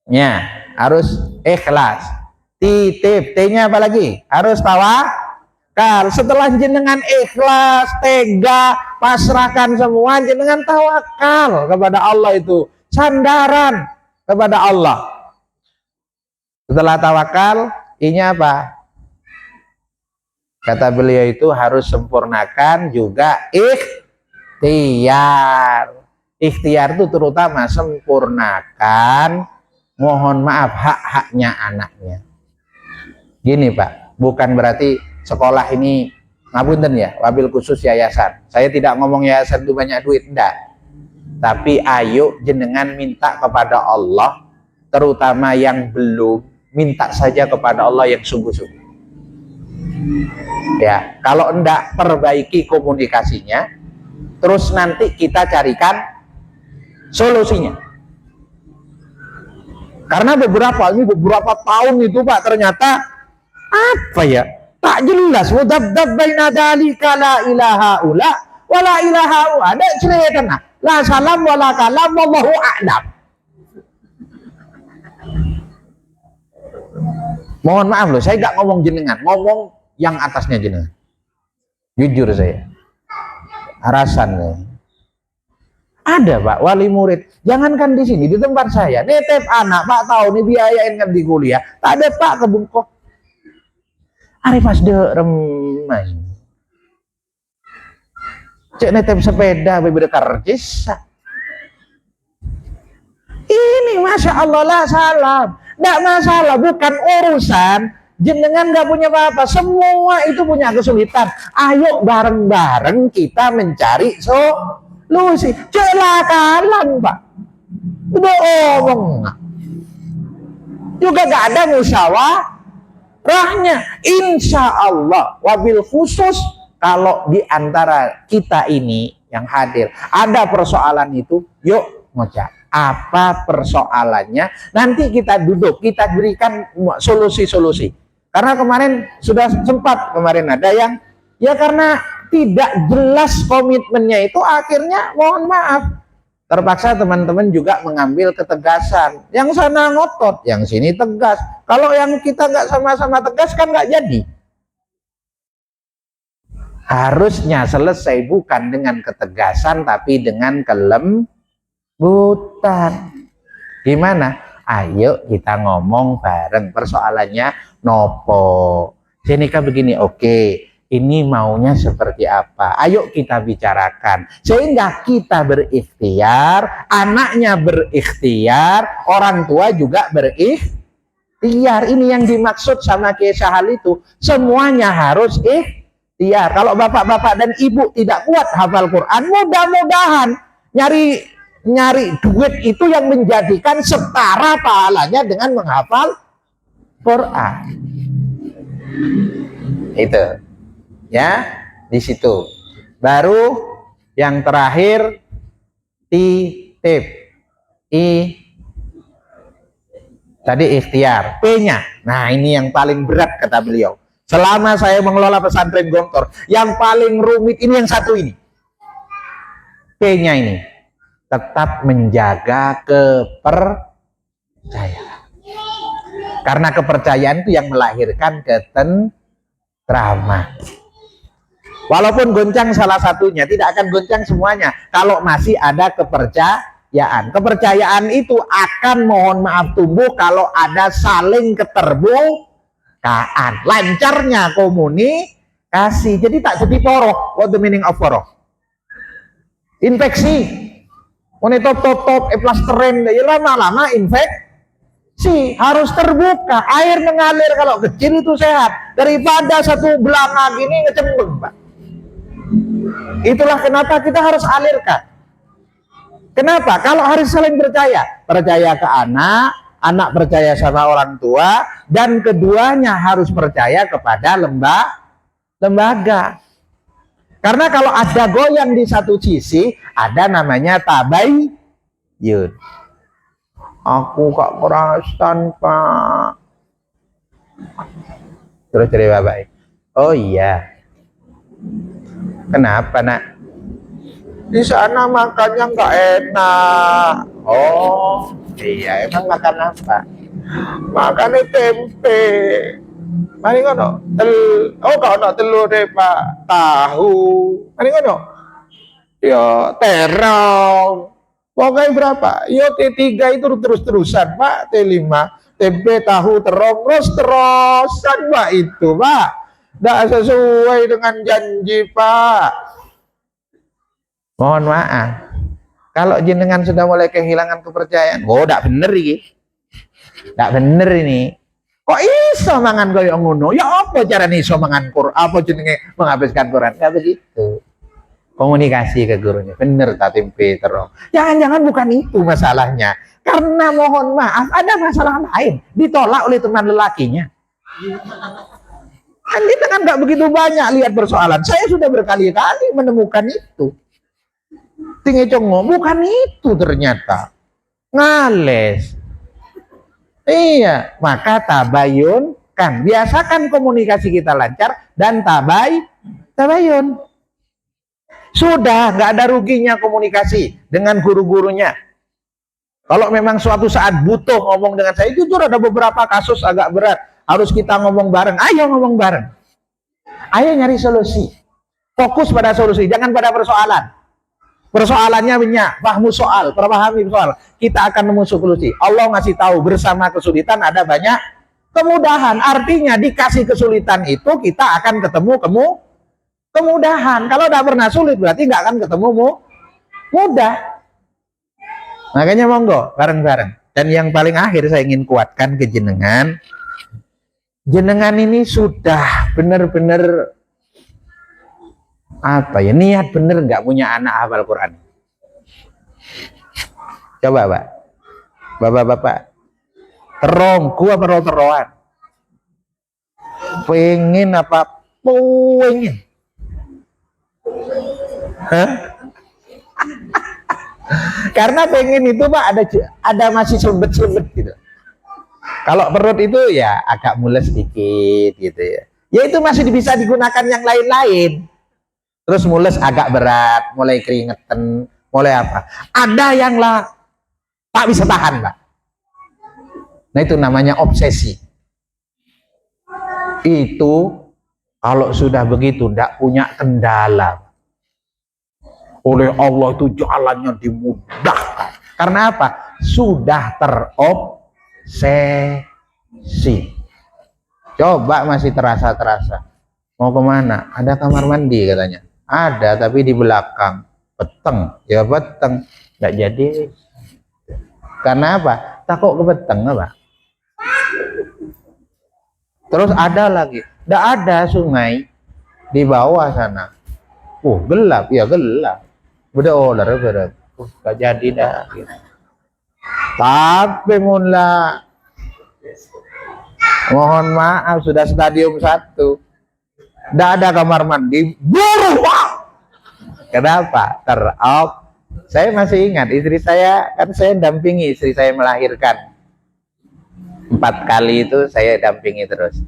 Speaker 1: Ya, harus ikhlas. Titip, T-nya apa lagi? Harus tawakal. Setelah jenengan ikhlas, tega, pasrahkan semua, jenengan tawakal kepada Allah itu. Sandaran kepada Allah. Setelah tawakal, I-nya apa? Kata beliau itu harus sempurnakan juga ikhtiar. Ikhtiar itu terutama sempurnakan, mohon maaf, hak-haknya anaknya. Gini Pak, bukan berarti sekolah ini ngapunten ya, wabil khusus yayasan. Saya tidak ngomong yayasan itu banyak duit, enggak. Tapi ayo jenengan minta kepada Allah, terutama yang belum, minta saja kepada Allah yang sungguh-sungguh. Ya, kalau enggak perbaiki komunikasinya, terus nanti kita carikan solusinya. Karena beberapa tahun itu Pak ternyata apa ya? Tak jelas. Mudabdab baina dzalika la ilaha ula wa la ilaha ula. Ada cerita la salam wa la kalam wallahu a'lam. Mohon maaf loh, saya nggak ngomong jenengan, ngomong yang atasnya jenengan. Jujur saya. Arasan nih. Ada Pak wali murid, jangankan di sini, di tempat saya, nitip anak Pak tahu nih biayain kan di kuliah, tak ada Pak kebungkok. Arif pas de remai. Cek nitip sepeda bebeda karcis. Ini masya Allah lah salam, nggak masalah, bukan urusan. Jenengan nggak punya apa-apa, semua itu punya kesulitan. Ayo bareng-bareng kita mencari solusi. Celakalan Pak, udah omong juga gak ada musyawarahnya. Insya Allah wabil khusus kalau di antara kita ini yang hadir ada persoalan itu, yuk ngocak apa persoalannya, nanti kita duduk, kita berikan solusi-solusi. Karena kemarin sudah sempat, kemarin ada yang ya karena tidak jelas komitmennya itu, akhirnya mohon maaf terpaksa teman-teman juga mengambil ketegasan. Yang sana ngotot, yang sini tegas. Kalau yang kita nggak sama-sama tegas kan nggak jadi. Harusnya selesai bukan dengan ketegasan tapi dengan kelembutan. Gimana? Ayo kita ngomong bareng, persoalannya nopo. Senika begini, oke. Ini maunya seperti apa? Ayo kita bicarakan. Sehingga kita berikhtiar, anaknya berikhtiar, orang tua juga berikhtiar. Ini yang dimaksud sama Kiai Sahal itu. Semuanya harus ikhtiar. Kalau bapak-bapak dan ibu tidak kuat hafal Quran, mudah-mudahan nyari duit itu yang menjadikan setara pahalanya dengan menghafal Quran. Itu. Ya, di situ. Baru yang terakhir titip. Tadi ikhtiar. P-nya. Nah, ini yang paling berat kata beliau. Selama saya mengelola pesantren Gontor, yang paling rumit ini yang satu ini. P-nya ini. Tetap menjaga kepercayaan. Karena kepercayaan itu yang melahirkan ketentraman. Walaupun goncang salah satunya, tidak akan goncang semuanya. Kalau masih ada kepercayaan. Kepercayaan itu akan mohon maaf tumbuh kalau ada saling keterbukaan. Lancarnya komunikasi. Jadi tak jadi poroh. What the meaning of poroh? Infeksi. Top plasteren. Ya lama-lama infeksi. Harus terbuka. Air mengalir kalau kecil itu sehat. Daripada satu belanga gini ngecembeng Pak. Itulah kenapa kita harus alirkan. Kenapa? Kalau harus saling percaya. Percaya ke anak, anak percaya sama orang tua, dan keduanya harus percaya kepada lembaga. Karena kalau ada goyang di satu sisi, ada namanya tabayyun. Aku kok kerasan, Pak. Terus dari bapak, oh iya, kenapa nak? Di sana makannya nggak enak. Oh iya, emang makan apa? Makan tempe. Mari ngono, oh kau nak telur deh Pak, tahu. Mari ngono, yo terong. Pokoknya berapa? Yo T3 itu terus-terusan Pak, T5, tempe, tahu, terong, terus-terusan Pak itu Pak. Tidak sesuai dengan janji Pak. Mohon maaf. Kalau jenengan sudah mulai kehilangan kepercayaan, oh tidak bener ini. Tidak bener ini. Kok iso mangan koyo ngono? Ya apa carane iso mangan Quran? Apa jenenge menghabiskan Quran? Enggak begitu. Komunikasi ke gurunya. Bener tak tempe terong. Jangan-jangan bukan itu masalahnya. Karena mohon maaf ada masalah lain. Ditolak oleh teman lelakinya. Kan kita kan nggak begitu banyak lihat persoalan. Saya sudah berkali-kali menemukan itu. Tinggi congo, bukan itu ternyata. Ngales. Iya, maka tabayun kan. Biasakan komunikasi kita lancar dan tabayun. Sudah, nggak ada ruginya komunikasi dengan guru-gurunya. Kalau memang suatu saat butuh ngomong dengan saya, jujur ada beberapa kasus agak berat. Harus kita ngomong bareng. Ayo ngomong bareng. Ayo nyari solusi. Fokus pada solusi, jangan pada persoalan. Persoalannya banyak, pahmu soal, perpahami soal. Kita akan nemu solusi. Allah ngasih tahu bersama kesulitan ada banyak kemudahan. Artinya dikasih kesulitan itu kita akan ketemu kemudahan. Kalau tidak pernah sulit berarti nggak akan ketemu mudah. Makanya monggo bareng-bareng. Dan yang paling akhir saya ingin kuatkan ke jenengan. Jenengan ini sudah benar-benar apa ya, niat bener nggak punya anak hafal Quran? Coba Pak, bapak-bapak, terongku apa teroan? Pengen apa? Pengen? Hah? Karena pengen itu Pak ada masih sembet-sembet gitu. Kalau perut itu ya agak mules sedikit gitu ya. Ya itu masih bisa digunakan yang lain-lain. Terus mules agak berat, mulai keringetan, mulai apa. Ada yang lah tak bisa tahan Pak. Nah itu namanya obsesi. Itu kalau sudah begitu tidak punya kendala. Oleh Allah itu jalannya dimudahkan. Karena apa? Sudah terobsesi. Coba masih terasa-terasa. Mau kemana? Ada kamar mandi katanya. Ada tapi di belakang. Peteng. Ya peteng. Nggak jadi. Karena apa? Takut ke peteng apa? Terus ada lagi. Nggak ada sungai di bawah sana. Gelap. Ya gelap. Udah oler berat. Nggak jadi dah. Gitu. Tapi mula. Mohon maaf sudah stadium 1. Tidak ada kamar mandi, buru. Kenapa? Saya masih ingat istri saya, kan saya dampingi istri saya melahirkan 4 kali itu saya dampingi terus.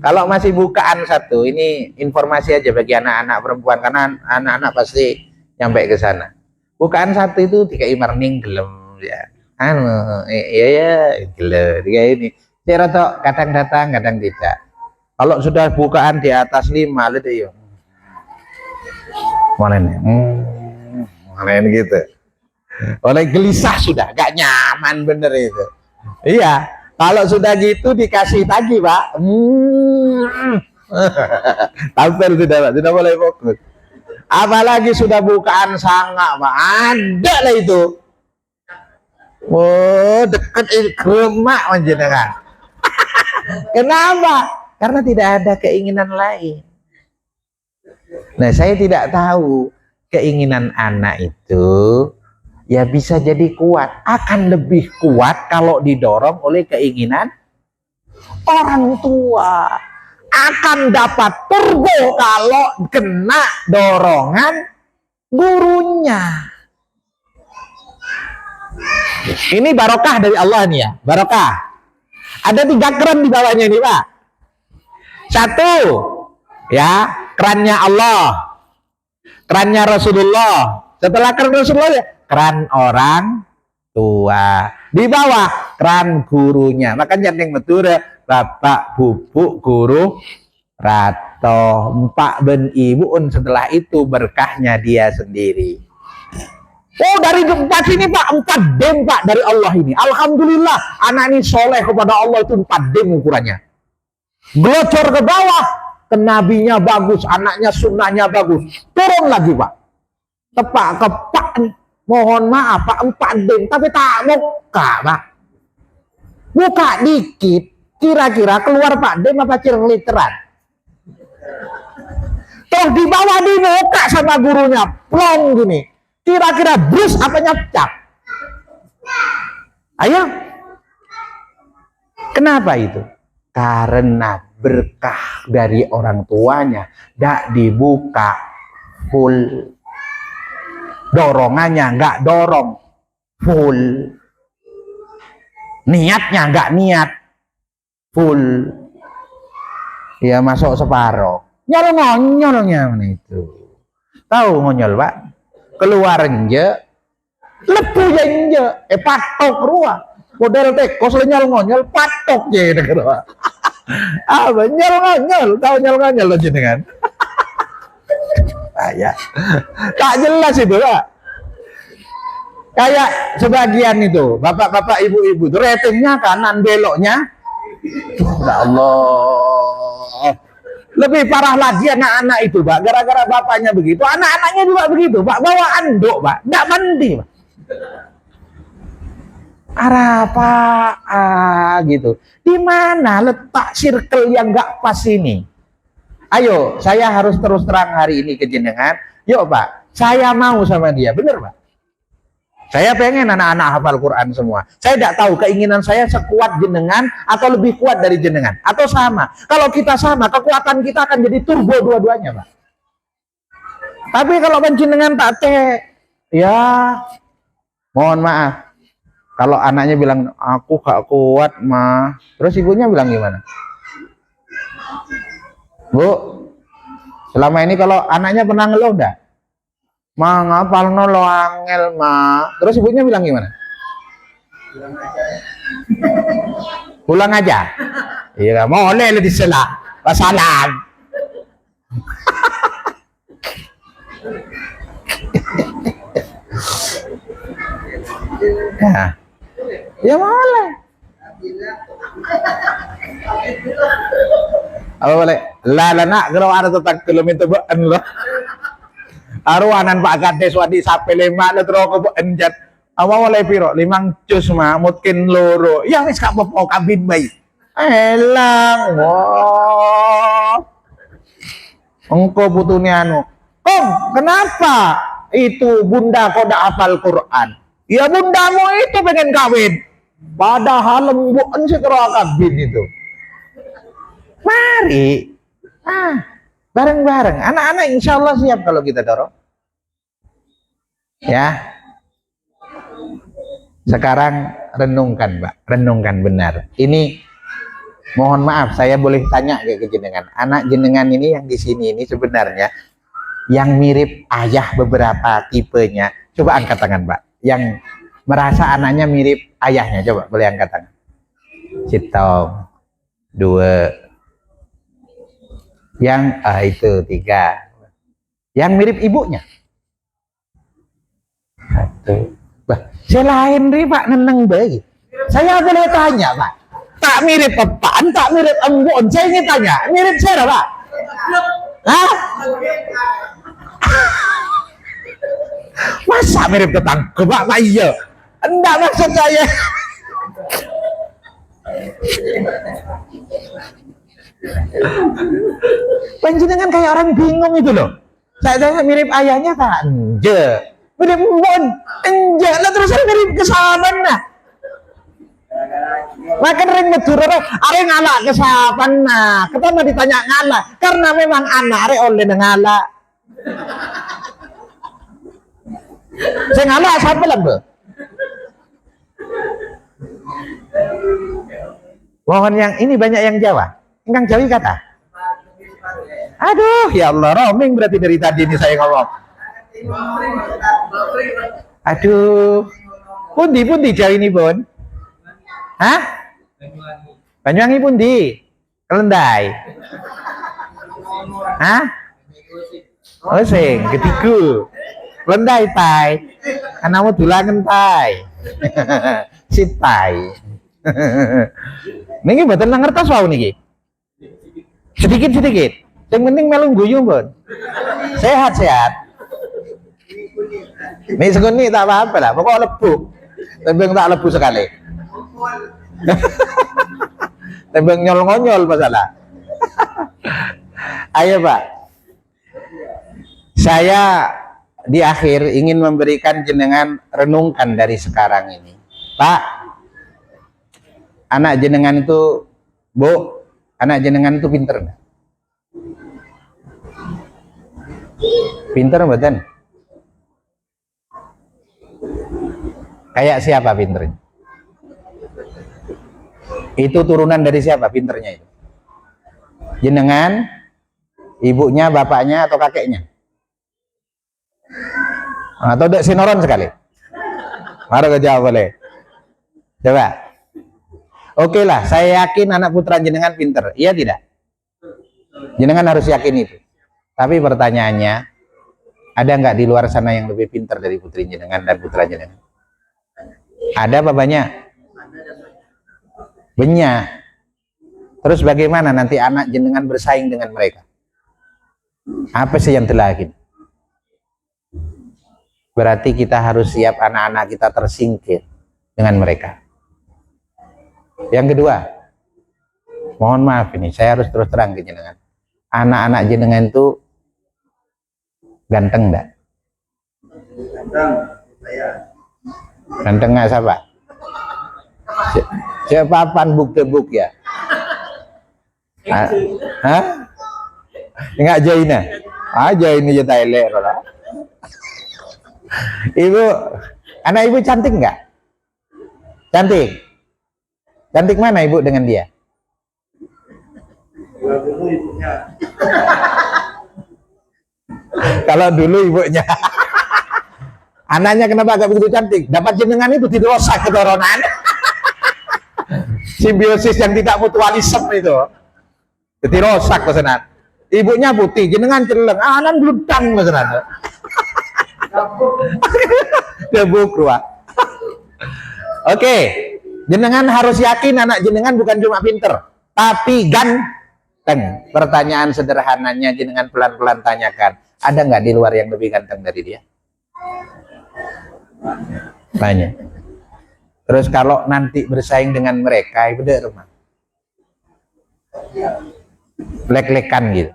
Speaker 1: Kalau masih bukaan 1, ini informasi aja bagi anak-anak perempuan karena anak-anak pasti nyampe ke sana. Bukaan 1 itu dikai marning gelem ya. Iya gelem kayak ini. Saya rata kadang datang, kadang tidak. Kalau sudah bukaan di atas 5 lihat ya. Mana ini gitu. Oleh gelisah sudah, gak nyaman bener itu. Iya, kalau sudah gitu dikasih tagih Pak. Tampil sudah Pak, tidak boleh fokus. Apalagi sudah bukaan sangat Pak, ada lah itu. Oh deket gemak menjenengan. Kenapa? Karena tidak ada keinginan lain. Nah, saya tidak tahu keinginan anak itu Ya bisa jadi kuat, akan lebih kuat kalau didorong oleh keinginan orang tua. Akan dapat turbo kalau kena dorongan gurunya. Ini barokah dari Allah nih ya, barokah. Ada 3 keran di bawahnya nih Pak. 1, ya, kerannya Allah, kerannya Rasulullah. Setelah keran Rasulullah ya, keran orang tua. Di bawah keran gurunya. Makanya yang betul bapak, bubuk, guru, rato, empak ben ibu. Setelah itu berkahnya dia sendiri. Oh, dari tempat sini Pak, 4 dem Pak dari Allah ini. Alhamdulillah, anak ini soleh kepada Allah itu 4 dem ukurannya. Glocor ke bawah, kenabinya bagus, anaknya sunnahnya bagus. Turun lagi Pak. Tepak kepak, mohon maaf Pak, 4 dem, tapi tak buka Pak. Buka dikit, kira-kira keluar Pak dem apa literan. Terus di bawah dibuka sama gurunya, plong gini. Kira-kira brus apa nyap-cap? Ayo. Kenapa itu? Karena berkah dari orang tuanya tidak dibuka full. Dorongannya nggak dorong full. Niatnya nggak niat full. Ya masuk separuh. Nyol-ngonyolnya itu. Tahu ngonyol Pak? Keluar nje, lepu nje, patok ruah. Model teko nyol ngonyol, patok je negara. Apa nyol ngonyol? Tahu nyol ngonyol lo jenengan? Ya, tak jelas itu Pak. Kayak sebagian itu, bapak-bapak, ibu-ibu, ratingnya kanan beloknya. Ya Allah. Lebih parah lagi anak-anak itu Pak, gara-gara bapaknya begitu, anak-anaknya juga begitu Pak, bawa anduk Pak, nggak mandi Pak. Arah apa gitu. Di mana letak circle yang nggak pas ini? Ayo, saya harus terus terang hari ini ke jenengan. Yuk Pak, saya mau sama dia, bener Pak. Saya pengen anak-anak hafal Quran semua. Saya tidak tahu keinginan saya sekuat jenengan atau lebih kuat dari jenengan atau sama. Kalau kita sama, kekuatan kita akan jadi turbo dua-duanya, Pak. Tapi kalau jenengan tak ya mohon maaf. Kalau anaknya bilang aku gak kuat, mah. Terus ibunya bilang gimana? Bu, selama ini kalau anaknya pernah ngeluh enggak? Ma ngapal lo angel ma. Terus ibunya bilang gimana? Pulang aja. Iya, boleh lebih salah. Wassalam. Ya boleh. Apa boleh? Nak kalau ada tetap kilometer baan lo. Aruanan Pak Kades wadi sape 5 lo terus ke enjat. Apa oleh piro 5 cus mah mungkin loro. Ya wis gak apa-apa kabin bayi. Elang. Wah. Engko putune anu. Om, kenapa itu bunda kok dak hafal Quran? Ya bundamu itu pengen kawin. Padahal lembuan sih terus kabin itu. Mari. Bareng-bareng. Anak-anak insya Allah siap kalau kita dorong. Ya. Sekarang renungkan, Pak. Renungkan benar. Ini mohon maaf, saya boleh tanya ke jenengan. Anak jenengan ini yang di sini ini sebenarnya yang mirip ayah beberapa tipenya. Coba angkat tangan, Pak. Yang merasa anaknya mirip ayahnya. Coba boleh angkat tangan. Citong. 2. Yang itu 3. Yang mirip ibunya 1. Bah, selain Pak neneng bayi. Saya boleh tanya Pak, tak mirip apaan, tak mirip embun. Saya ingin tanya, mirip siapa Pak? Hah? Masa mirip tetangga Pak? Iya. Enggak maksud saya. Panjenengan kayak orang bingung itu loh. Saya mirip ayahnya tak? Enggak. Mirip pun. Enggak lah terus mirip kesaban nah. Makan ring Madura are ngalak kesaban nah. Ketama ditanya ngalak karena memang anak are oleh ngalak. Saya ngalak siapa lah be? Mohon yang ini banyak yang Jawa. Engkang Jawi kata. Aduh, ya Allah, roaming berarti dari tadi ini saya ngomong. Aduh, pundi Jawi ini pun? Hah? Banyuwangi pundi? Kelendai. Hah? Oh sing, ketiga. Kelendai tai. Anamu dulangen tai. Sitai. Niki mboten ngertos wae niki. Sedikit-sedikit. Yang penting melu guyu, Bon. Sehat-sehat. Nih segini tak apa-apa lah, pokok lebu. Tembeng tak lebu sekali. Tembeng nyol-ngonyol masalah. Ayo Pak. Saya di akhir ingin memberikan jenengan renungkan dari sekarang ini. Pak, anak jenengan itu, Bu, anak jenengan itu pinter nggak? Pinter betul? Kayak siapa pinternya? Itu turunan dari siapa pinternya itu? Jenengan, ibunya, bapaknya, atau kakeknya? Atau udah sinoron sekali? Mari ke jawab boleh. Coba. Oke lah, saya yakin anak putra jenengan pinter. Iya tidak? Jenengan harus yakin itu. Tapi pertanyaannya, ada nggak di luar sana yang lebih pinter dari putri jenengan dan putra jenengan? Ada apa banyak? Banyak. Terus bagaimana nanti anak jenengan bersaing dengan mereka? Apa sih yang terlaki? Berarti kita harus siap anak-anak kita tersingkir dengan mereka. Yang kedua, mohon maaf ini, saya harus terus terang ke jenengan. Anak-anak jenengan itu ganteng enggak? Ganteng nggak siapa? Siapa buk ya? Hah? Enggak Jaina? Aja ini ya Thailand. Ibu, anak ibu cantik nggak? Cantik. Cantik mana ibu dengan dia? Kalau dulu ibunya. Anaknya kenapa agak begitu cantik? Dapat jenengan itu dirosak kedoronan. Simbiosis yang tidak mutualisme itu. Jadi rosak pesanan. Ibunya putih, jenengan celeng. Anan bludang pesanan. Gebuk ruah. Oke, jenengan harus yakin anak jenengan bukan cuma pinter, tapi ganteng. Pertanyaan sederhananya jenengan pelan-pelan tanyakan, ada nggak di luar yang lebih ganteng dari dia? Banyak. Terus kalau nanti bersaing dengan mereka, ibu dek rumah, lek-lekan gitu.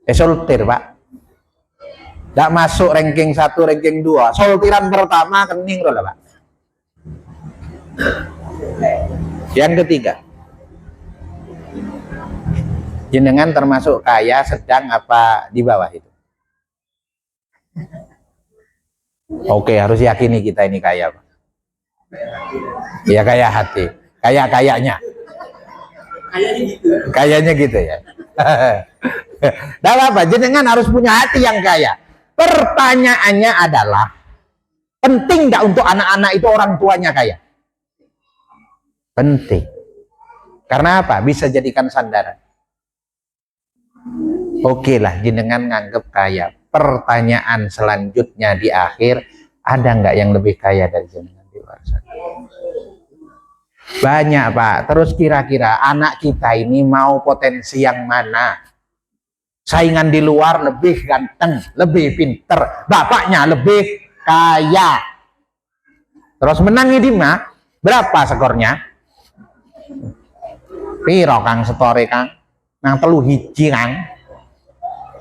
Speaker 1: Soltir Pak. Tidak masuk ranking 1, ranking 2. Soltiran pertama kening loh Pak. Yang ketiga, jenengan termasuk kaya, sedang, apa di bawah itu? Oke, harus yakini kita ini kaya Pak. Ya kaya hati, kayaknya. Kayaknya gitu ya. Tidak apa-apa, jenengan harus punya hati yang kaya. Pertanyaannya adalah, penting nggak untuk anak-anak itu orang tuanya kaya? Penting. Karena apa? Bisa jadikan sandaran. Oke lah, jenengan nganggep kaya. Pertanyaan selanjutnya di akhir, ada nggak yang lebih kaya dari jenengan di luar sana? Banyak Pak. Terus kira-kira anak kita ini mau potensi yang mana? Saingan di luar lebih ganteng, lebih pinter, bapaknya lebih kaya. Terus menang ini mah berapa skornya? Piro Kang setore Kang? Nang 3-1 Kang.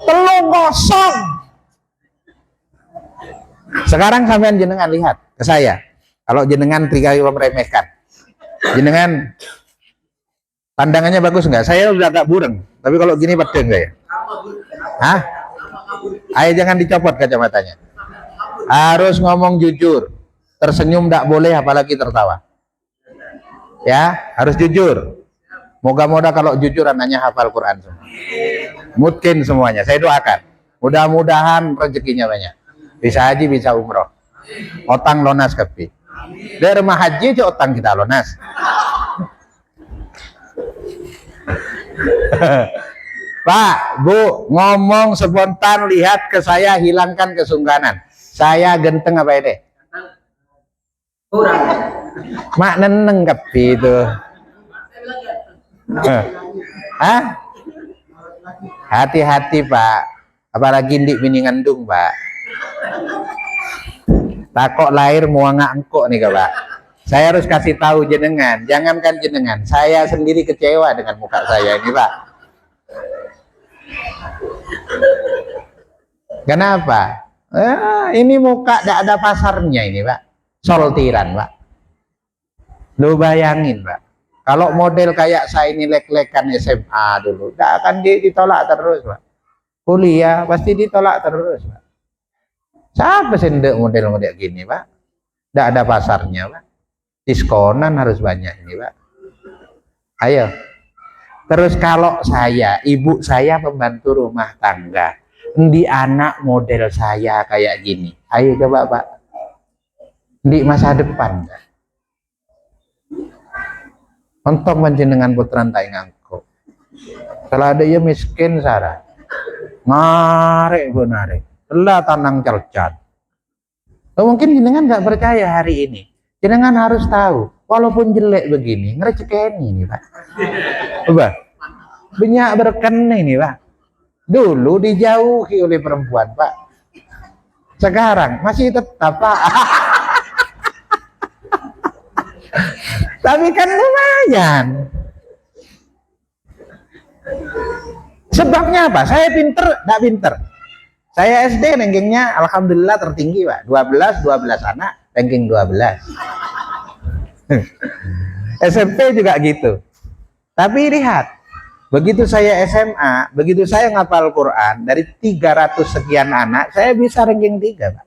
Speaker 1: 3-0. Sekarang sampean jenengan lihat ke saya. Kalau jenengan tiga kali meremehkan, jenengan pandangannya bagus nggak? Saya udah agak bureng, tapi kalau gini pada enggak ya? Hah? Ayo jangan dicopot kacamatanya. Harus ngomong jujur. Tersenyum tidak boleh, apalagi tertawa. Ya, harus jujur. Moga-moga kalau jujur anaknya hafal Quran semua. Mungkin semuanya. Saya doakan. Mudah-mudahan rezekinya banyak. Bisa haji, bisa umroh. Otang lonas kepi. Dari rumah haji aja otang kita lonas. Pak, Bu, ngomong spontan, lihat ke saya, hilangkan kesungkanan. Saya genteng apa ini? Kurang. Mak neneng kepi itu. Hah? Hati-hati Pak. Apalagi ndik bini ngandung Pak. Takok lahir muanga engkok nih Pak. Saya harus kasih tahu jenengan. Jangankan jenengan, saya sendiri kecewa dengan muka saya ini Pak. Kenapa? Ini muka tidak ada pasarnya ini Pak. Soltiran Pak. Lu bayangin Pak. Kalau model kayak saya ini lek-lekan SMA dulu, tidak akan ditolak terus Pak. Kuliah pasti ditolak terus Pak. Siapa sih model-model gini Pak? Tidak ada pasarnya Pak. Diskonan harus banyak ini Pak. Ayo. Terus kalau saya, ibu saya pembantu rumah tangga, di anak model saya kayak gini, ayo coba Pak. Di masa depan Pak. Untuk menjenengan putran tai ngangkuk. Kalau ada ya miskin Sarah. Ngarek bu narik. Telah tanang cercat. Mungkin jenengan nggak percaya hari ini. Jenengan harus tahu, walaupun jelek begini, ngerecekeni nih Pak. Coba, banyak berkene nih Pak. Dulu dijauhi oleh perempuan Pak. Sekarang masih tetap Pak. Tapi kan lumayan. Sebabnya apa? Saya pinter, tidak pinter. Saya SD rankingnya alhamdulillah tertinggi Pak. 12 anak, ranking 12. SMP juga gitu. Tapi lihat, begitu saya SMA, begitu saya ngapal Quran, dari 300 sekian anak, saya bisa ranking 3 Pak.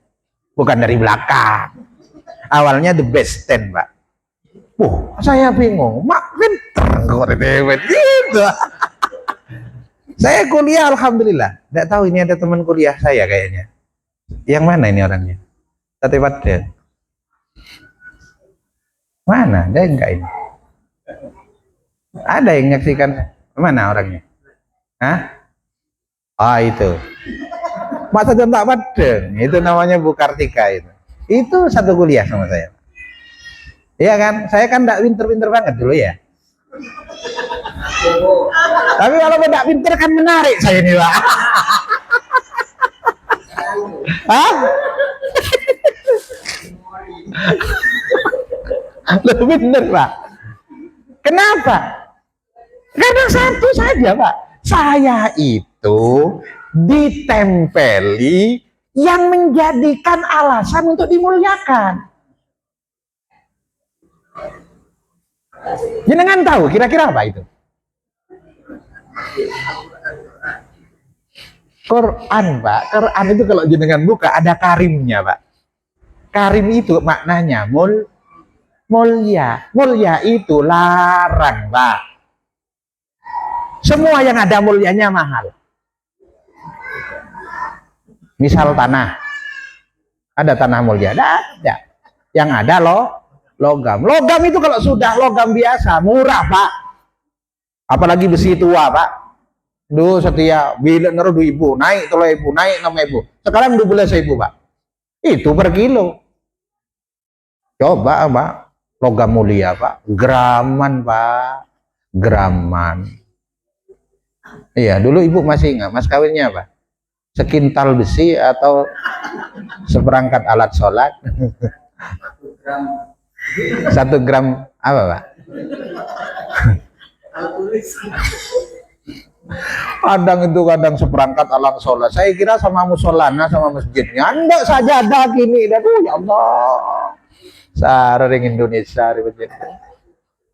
Speaker 1: Bukan dari belakang. Awalnya the best 10 Pak. Saya bingung, mak pinter gitu. Saya kuliah alhamdulillah. Tidak tahu ini ada teman kuliah saya kayaknya. Yang mana ini orangnya? Tati Padel. Mana? Ada enggak ini? Ada yang menyaksikan? Mana orangnya? Hah? Itu. Masa Jontak Padel. Itu namanya Bu Kartika itu. Itu satu kuliah sama saya. Iya kan? Saya kan enggak pinter-pinter banget dulu ya. Tapi kalau tidak pinter kan menarik saya ini Pak. Hah? Lebih bener Pak. Kenapa? Karena satu saja Pak. Saya itu ditempeli yang menjadikan alasan untuk dimuliakan. Jenengan tahu kira-kira apa itu? Quran Pak. Quran itu kalau jenengan buka ada karimnya Pak. Karim itu maknanya mulia. Mulia itu larang Pak. Semua yang ada mulianya mahal. Misal tanah. Ada tanah mulia? Ada. Yang ada logam. Logam itu kalau sudah logam biasa murah Pak. Apalagi besi tua Pak. Duh setia bila naruh 2.000 naik 3.000 naik 6.000. Sekarang 12.000 Pak. Itu per kilo. Coba Pak. Logam mulia Pak. Graman Pak. Graman. Iya dulu ibu masih ingat mas kawinnya apa? Sekintal besi atau seperangkat alat sholat? 1 gram apa Pak? Kadang itu kadang seperangkat alang sholat. Saya kira sama musolana sama masjidnya. Enggak sajadah gini. Aduh ya Allah. Saring Indonesia ribet.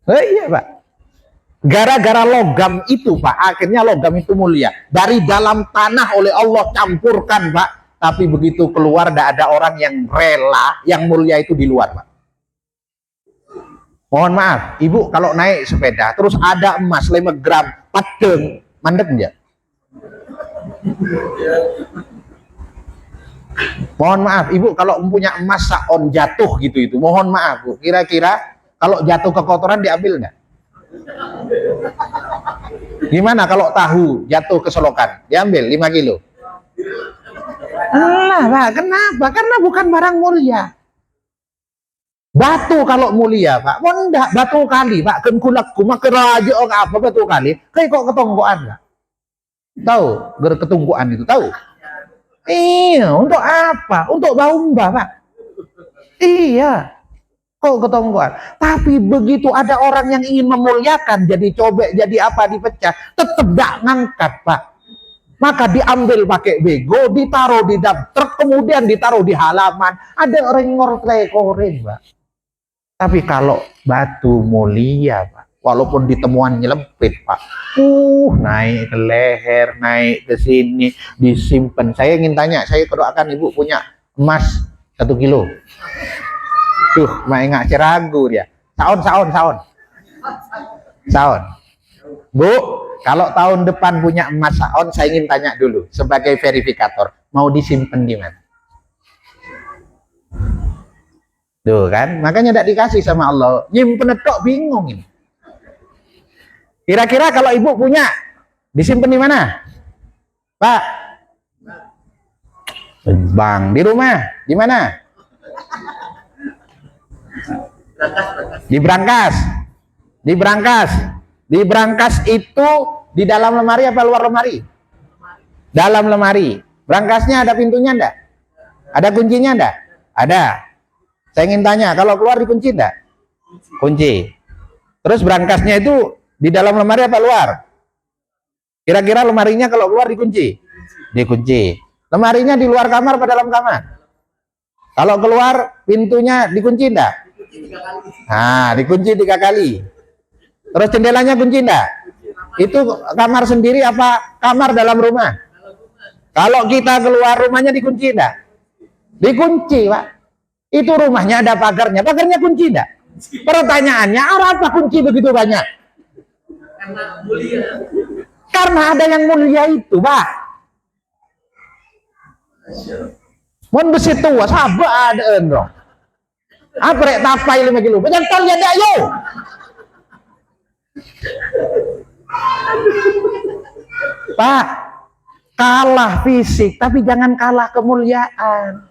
Speaker 1: Iya Pak. Gara-gara logam itu Pak, akhirnya logam itu mulia. Dari dalam tanah oleh Allah campurkan Pak. Tapi begitu keluar tidak ada orang yang rela, yang mulia itu di luar Pak. Mohon maaf, Ibu kalau naik sepeda terus ada emas 5 gram, padeng, mandek enggak? Mohon maaf, Ibu kalau punya emas saon jatuh gitu itu, mohon maaf Bu, kira-kira kalau jatuh ke kotoran diambil enggak? Gimana kalau tahu jatuh ke selokan, diambil 5 kilo? Lah Pak, kenapa? Karena bukan barang mulia. Batu kalau mulia Pak, enggak batu kali Pak, kengkulakku makeraja orang apa batu kali, kayak kok ketonggoan Pak. Tahu, ketungguan itu tahu? Iya, untuk apa? Untuk baumba Pak. Iya, kok ketonggoan. Tapi begitu ada orang yang ingin memuliakan, jadi cobek, jadi apa dipecah, tetap gak ngangkat Pak. Maka diambil pakai bego, ditaruh di dam truk, kemudian ditaruh di halaman. Ada orang yang ngorek-koren Pak. Tapi kalau batu mulia Pak, walaupun ditemuan nyelempit Pak, naik ke leher, naik ke sini, disimpan. Saya ingin tanya, saya doakan Ibu punya emas 1 kilo. Tuh, nggak ragu dia. Saon. Bu, kalau tahun depan punya emas saon, saya ingin tanya dulu sebagai verifikator, mau disimpan di mana? Tuh kan, makanya tidak dikasih sama Allah. Nyimpen kok bingung ini. Kira-kira kalau Ibu punya, disimpan di mana? Pak? Bang, di rumah. Di mana? Di brankas. Di brankas. Di brankas itu di dalam lemari apa luar lemari? Dalam lemari. Brankasnya ada pintunya enggak? Ada kuncinya enggak? Ada. Saya ingin tanya, kalau keluar dikunci enggak? Kunci. Terus brankasnya itu di dalam lemari apa luar? Kira-kira lemarinya kalau keluar dikunci? Dikunci. Lemarinya di luar kamar apa dalam kamar? Kalau keluar pintunya dikunci enggak? Nah, dikunci 3 kali. Terus jendelanya kunci enggak? Itu kamar sendiri apa kamar dalam rumah? Kalau kita keluar rumahnya dikunci enggak? Dikunci Pak. Itu rumahnya ada pagarnya. Pagarnya kunci enggak? Pertanyaannya, apa kunci begitu banyak? Karena mulia. Karena ada yang mulia itu, Pak. Mun besi tua, sabar ada dong. Apa rek tapai 5 kilo? Banyak tol ya ayo. Pak, kalah fisik, tapi jangan kalah kemuliaan.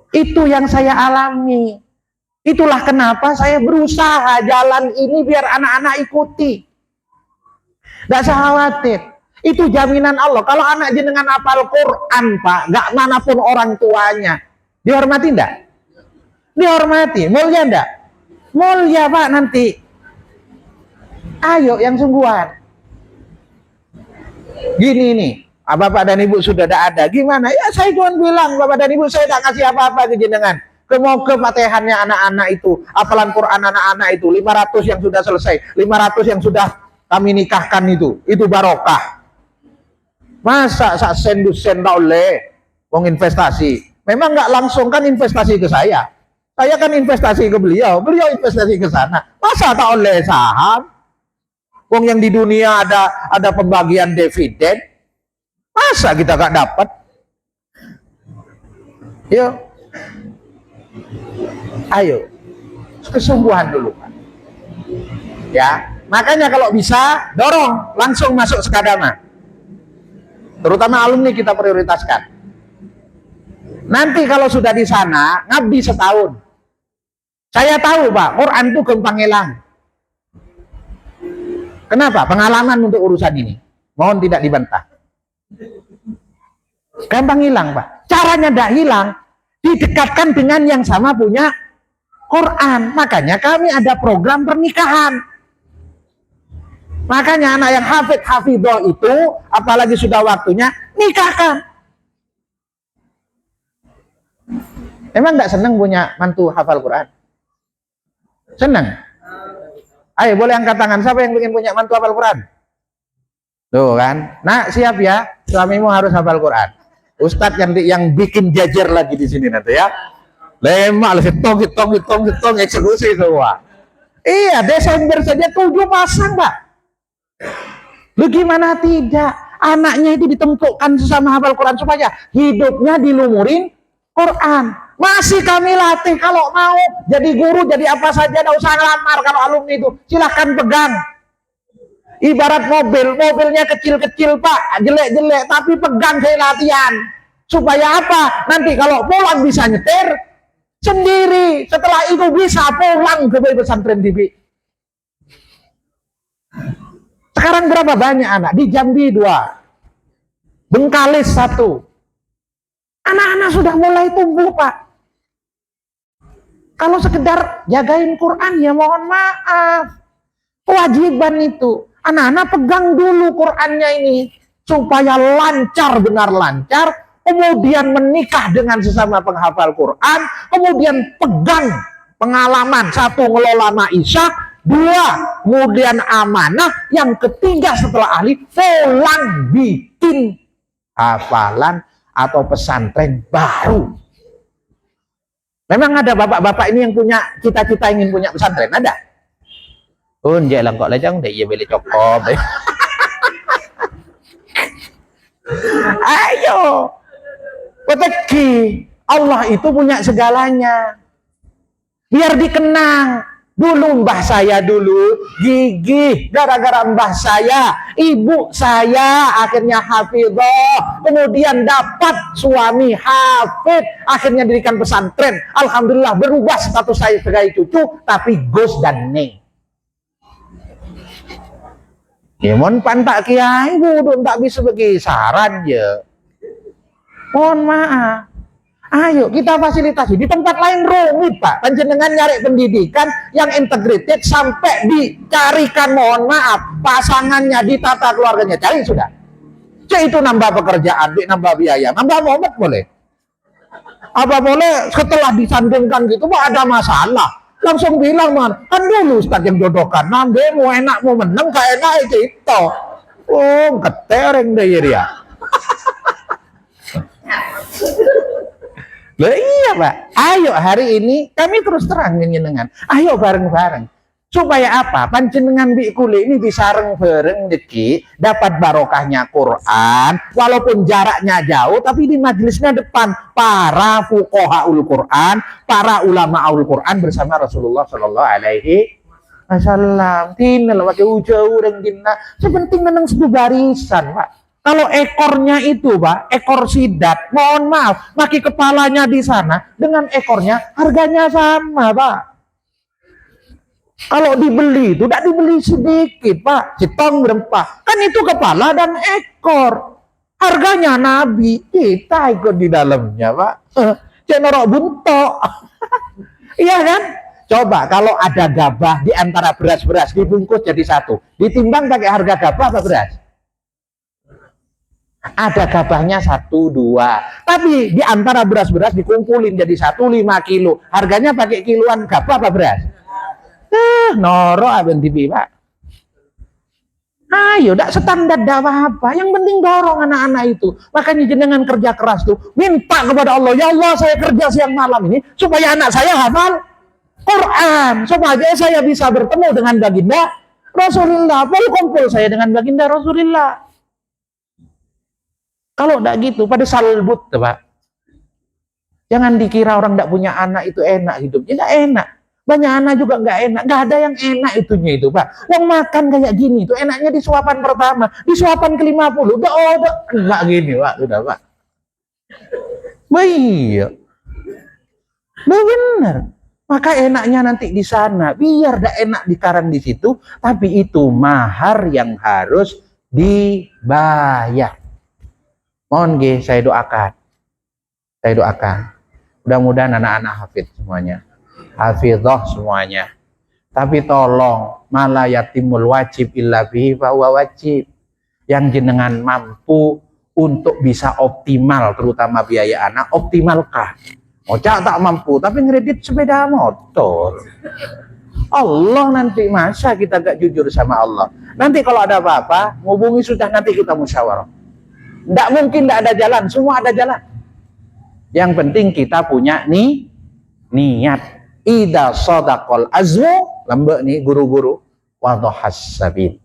Speaker 1: Itu yang saya alami. Itulah kenapa saya berusaha jalan ini biar anak-anak ikuti. Tidak usah khawatir. Itu jaminan Allah. Kalau anak jenengan hafal Quran, Pak, gak manapun orang tuanya, dihormati enggak? Dihormati. Mulia enggak? Mulia Pak nanti. Ayo yang sungguhan. Gini nih. Bapak dan Ibu sudah ada. Gimana? Ya saya cuma bilang, Bapak dan Ibu saya tidak kasih apa-apa ke jenengan. Ke Fatihahnya anak-anak itu, hafalan Quran anak-anak itu, 500 yang sudah selesai, 500 yang sudah kami nikahkan itu barokah. Masa sak sen oleh wong investasi. Memang nggak langsung kan investasi ke saya. Saya kan investasi ke beliau investasi ke sana. Masa tak oleh saham? Wong yang di dunia ada pembagian dividen. Masa kita gak dapat? Yuk. Ayo. Kesungguhan dulu, Pak. Ya, makanya kalau bisa dorong langsung masuk sekadama. Terutama alumni kita prioritaskan. Nanti kalau sudah di sana ngabdi setahun. Saya tahu, Pak, Quran itu gampang hilang. Kenapa? Pengalaman untuk urusan ini. Mohon tidak dibantah. Gampang hilang, Pak. Caranya tidak hilang, didekatkan dengan yang sama punya Quran. Makanya kami ada program pernikahan. Makanya anak yang hafidhah itu, apalagi sudah waktunya, nikahkan. Emang nggak seneng punya mantu hafal Quran? Seneng? Ayo boleh angkat tangan, siapa yang ingin punya mantu hafal Quran? Tuh kan, nak siap ya, suamimu harus hafal Quran. Ustadz yang bikin jajar lagi di sini nanti ya. Lemak, hitung, eksekusi semua. Iya, Desember saja 7 pasang, Pak. Lu gimana tidak? Anaknya itu ditentukan sesama hafal Quran supaya hidupnya dilumurin Quran. Masih kami latih, kalau mau jadi guru, jadi apa saja, tidak usah ngelamar. Kalau alumni itu silahkan pegang. Ibarat mobilnya kecil-kecil Pak, jelek-jelek, tapi pegang saya latihan. Supaya apa? Nanti kalau pulang bisa nyetir sendiri. Setelah itu bisa pulang ke pesantren TV. Sekarang berapa banyak anak? Di Jambi 2, Bengkalis 1. Anak-anak sudah mulai tumbuh Pak. Kalau sekedar jagain Quran ya mohon maaf. Kewajiban itu. Anak-anak pegang dulu Qurannya ini. Supaya lancar, benar lancar. Kemudian menikah dengan sesama penghafal Quran. Kemudian pegang pengalaman. 1, ngelola maisha. 2, kemudian amanah. Yang ketiga setelah ahli, pulang bikin hafalan atau pesantren baru. Memang ada bapak-bapak ini yang punya cita-cita ingin punya pesantren? Ada? Unjak lang kok lejang deh, ya beli cokop. Ayo, peteki. Allah itu punya segalanya. Biar dikenang. Dulu mbah saya dulu gigih gara-gara mbah saya, ibu saya akhirnya hafidhah, kemudian dapat suami hafid, akhirnya dirikan pesantren. Alhamdulillah berubah status saya sebagai cucu, tapi Gus dan Neng. Mon pantak kiai bodoh tak bisa bagi saran ya. Mohon maaf. Ayo kita fasilitasi. Di tempat lain rumit Pak. Panjenengan nyari pendidikan yang integrated sampai dicarikan, mohon maaf, pasangannya, ditata keluarganya, cari sudah. Cek itu nambah pekerjaan, nambah biaya, nambah momet boleh. Apa boleh setelah disandingkan gitu Pak ada masalah? Langsung bilang man, kan dulu Ustaz yang jodohkan, nanti mau enak mau menang, gak enak itu. Oh, ketereng deh ya. Loh iya Pak, ayo hari ini kami terus terang dengan ayo bareng-bareng. Supaya apa? Panjenengan bi kuli ini bisa bareng deki, dapat barokahnya Quran, walaupun jaraknya jauh, tapi di majelisnya depan para fuqahaul Quran, para ulamaul Quran bersama Rasulullah Shallallahu Alaihi Wasallam. Tina lah pakai ujau dan tina, sepenting menang satu barisan Pak. Kalau ekornya itu Pak, ekor sidat, mohon maaf, maki kepalanya di sana dengan ekornya harganya sama Pak. Kalau dibeli itu tidak dibeli sedikit Pak, citong berempah, kan itu kepala dan ekor. Harganya Nabi, kita ikut di dalamnya Pak. Cenorok buntok. Iya kan? Coba kalau ada gabah di antara beras-beras dibungkus jadi satu, ditimbang pakai harga gabah apa beras? Ada gabahnya 1, 2, tapi di antara beras-beras dikumpulin jadi 1, 5 kilo, harganya pakai kiloan gabah apa beras? Noro aben TV Pak. Ayo tidak standar apa-apa, yang penting dorong anak-anak itu. Makanya jenengan kerja keras tuh, minta kepada Allah, ya Allah saya kerja siang malam ini supaya anak saya hafal Quran, supaya saya bisa bertemu dengan baginda Rasulullah, kumpul saya dengan baginda Rasulullah. Kalau tidak gitu, pada salbut, Pak. Jangan dikira orang tidak punya anak itu enak hidupnya. Tidak enak. Banyak anak juga nggak enak. Nggak ada yang enak itunya itu, Pak. Yang makan kayak gini, itu enaknya di suapan pertama. Di suapan ke-50. Udah enggak gini, Pak. Udah, Pak. Iya. Benar. Maka enaknya nanti di sana. Biar tidak enak dikarang di situ. Tapi itu mahar yang harus dibayar. Mohon saya doakan. Saya doakan. Mudah-mudahan anak-anak hafid semuanya. Hafidhah semuanya. Tapi tolong, mala yatimul wajib illa bihi fahuwa wajib. Yang jenengan mampu untuk bisa optimal, terutama biaya anak, optimalkah? Cak tak mampu, tapi ngredit sepeda motor. Allah nanti, masa kita gak jujur sama Allah? Nanti kalau ada apa-apa, ngubungi sudah, nanti kita musyawarah. Nggak mungkin nggak ada jalan, semua ada jalan. Yang penting kita punya niat. Ida sodaqol azmu, lembek nih guru-guru, wadohas sabil.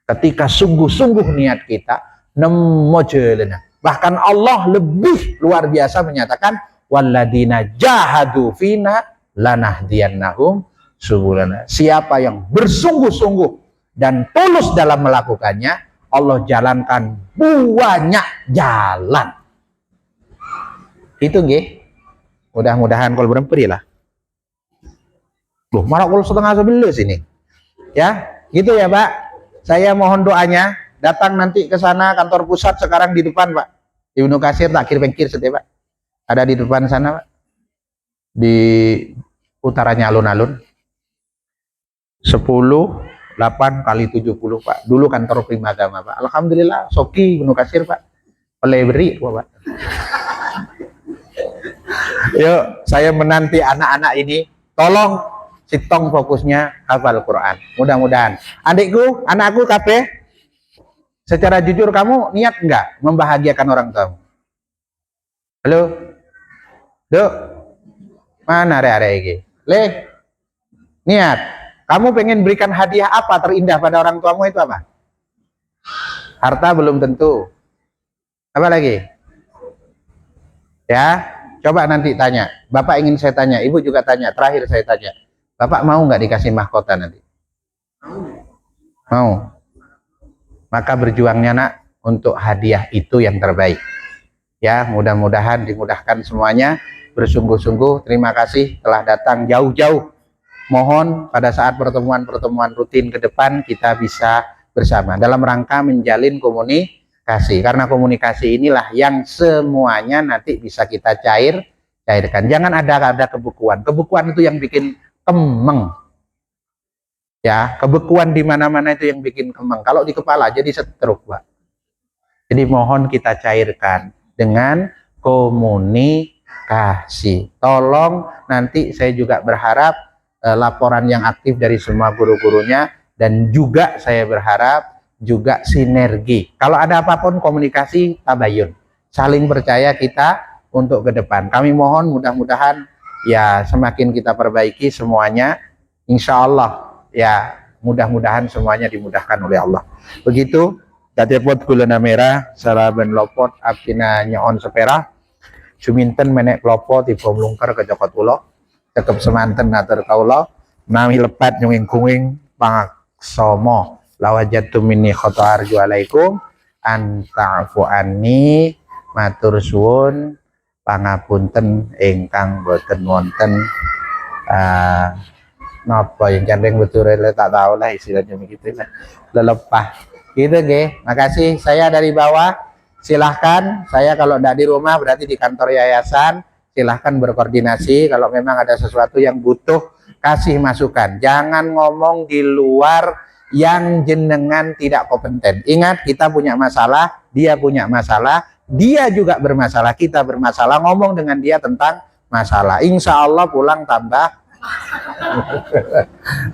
Speaker 1: Ketika sungguh-sungguh niat kita, nemojelena. Bahkan Allah lebih luar biasa menyatakan, walladina jahadu fina lanahdiyannahum subulana. Siapa yang bersungguh-sungguh dan tulus dalam melakukannya, Allah jalankan banyak jalan. Itu nggih. Mudah-mudahan kalau beremperi lah. Loh, malah kalau setengah 11 ini. Ya, gitu ya, Pak. Saya mohon doanya, datang nanti ke sana kantor pusat sekarang di depan, Pak. Ibnu Katsir tak kir-pengkir setiap, Pak. Ada di depan sana, Pak. Di utaranya alun-alun. 10 8 kali 70, Pak. Dulu kantor Primagama, Pak. Alhamdulillah, Soki Ibnu Katsir, Pak. Oleh beri, Pak. Yuk, saya menanti anak-anak ini. Tolong sitong fokusnya hafal Quran. Mudah-mudahan. Adikku, anakku kabeh, secara jujur kamu niat enggak membahagiakan orang tuamu? Halo? Duk? Mana are-are iki? Le? Niat. Kamu pengen berikan hadiah apa terindah pada orang tuamu itu apa? Harta belum tentu. Apa lagi? Ya, coba nanti tanya. Bapak ingin saya tanya, Ibu juga tanya. Terakhir saya tanya. Bapak mau nggak dikasih mahkota nanti? Mau. Maka berjuangnya nak untuk hadiah itu yang terbaik. Ya, mudah-mudahan dimudahkan semuanya. Bersungguh-sungguh, terima kasih telah datang jauh-jauh. Mohon pada saat pertemuan-pertemuan rutin ke depan kita bisa bersama dalam rangka menjalin komunikasi. Karena komunikasi inilah yang semuanya nanti bisa kita cairkan. Jangan ada kebekuan. Kebekuan itu yang bikin kemeng. Ya, kebekuan di mana-mana itu yang bikin kemeng. Kalau di kepala jadi stroke, Pak. Jadi mohon kita cairkan dengan komunikasi. Tolong nanti saya juga berharap laporan yang aktif dari semua guru-gurunya, dan juga saya berharap juga sinergi. Kalau ada apapun komunikasi tabayun. Saling percaya kita untuk ke depan. Kami mohon mudah-mudahan ya semakin kita perbaiki semuanya, insya Allah ya mudah-mudahan semuanya dimudahkan oleh Allah. Begitu. Datepot gulana merah, saraben lopot, abdina nyoon sepera, suminten menek klopo, tiba melungkar ke Jokot Ulo, cekep semanten natur kaulo, nami lepat nyunging kunging, pangaksomo, lawajatu minni khoto arju alaikum, anta'fu anni, matur suwun, pangapunten ingkang boten wonten napa yang gandeng betul tak tahu lah istilahnya begitu lah, lelepah gitu nggih. Makasih. Saya dari bawah, silahkan. Saya kalau tidak di rumah berarti di kantor yayasan, silahkan berkoordinasi. Kalau memang ada sesuatu yang butuh, kasih masukan. Jangan ngomong di luar yang jenengan tidak kompeten. Ingat, kita punya masalah, dia punya masalah, dia juga bermasalah, kita bermasalah. Ngomong dengan dia tentang masalah, insya Allah pulang tambah.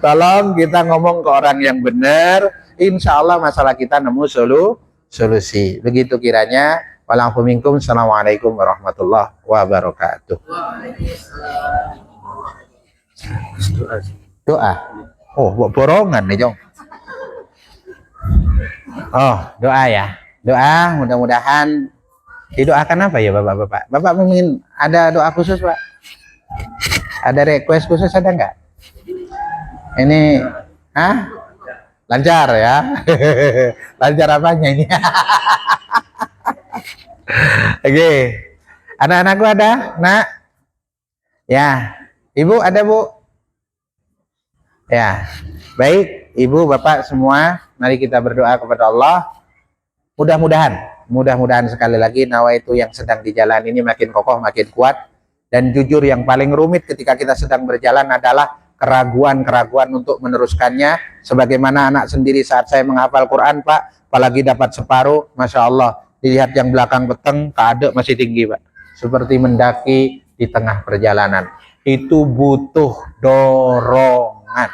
Speaker 1: Tolong kita ngomong ke orang yang benar, insya Allah masalah kita nemu solusi. Begitu kiranya. Waalaikumsalam. Assalamualaikum warahmatullahi wabarakatuh. Doa. Oh, borongan nih, Jong. Oh, doa ya. Doa, mudah-mudahan didoakan apa ya Bapak-bapak? Bapak ingin ada doa khusus, Pak? Ada request khusus ada nggak? Ini, lancar ya? Lancar apanya ini? Oke, anak-anakku ada, nak? Ya, Ibu ada, Bu? Ya, baik, Ibu, Bapak semua, mari kita berdoa kepada Allah. Mudah-mudahan sekali lagi nawaitu yang sedang dijalan ini makin kokoh, makin kuat. Dan jujur yang paling rumit ketika kita sedang berjalan adalah keraguan-keraguan untuk meneruskannya. Sebagaimana anak sendiri saat saya menghafal Quran, Pak, apalagi dapat separuh, Masya Allah, dilihat yang belakang peteng, keaduk masih tinggi, Pak. Seperti mendaki di tengah perjalanan. Itu butuh dorongan.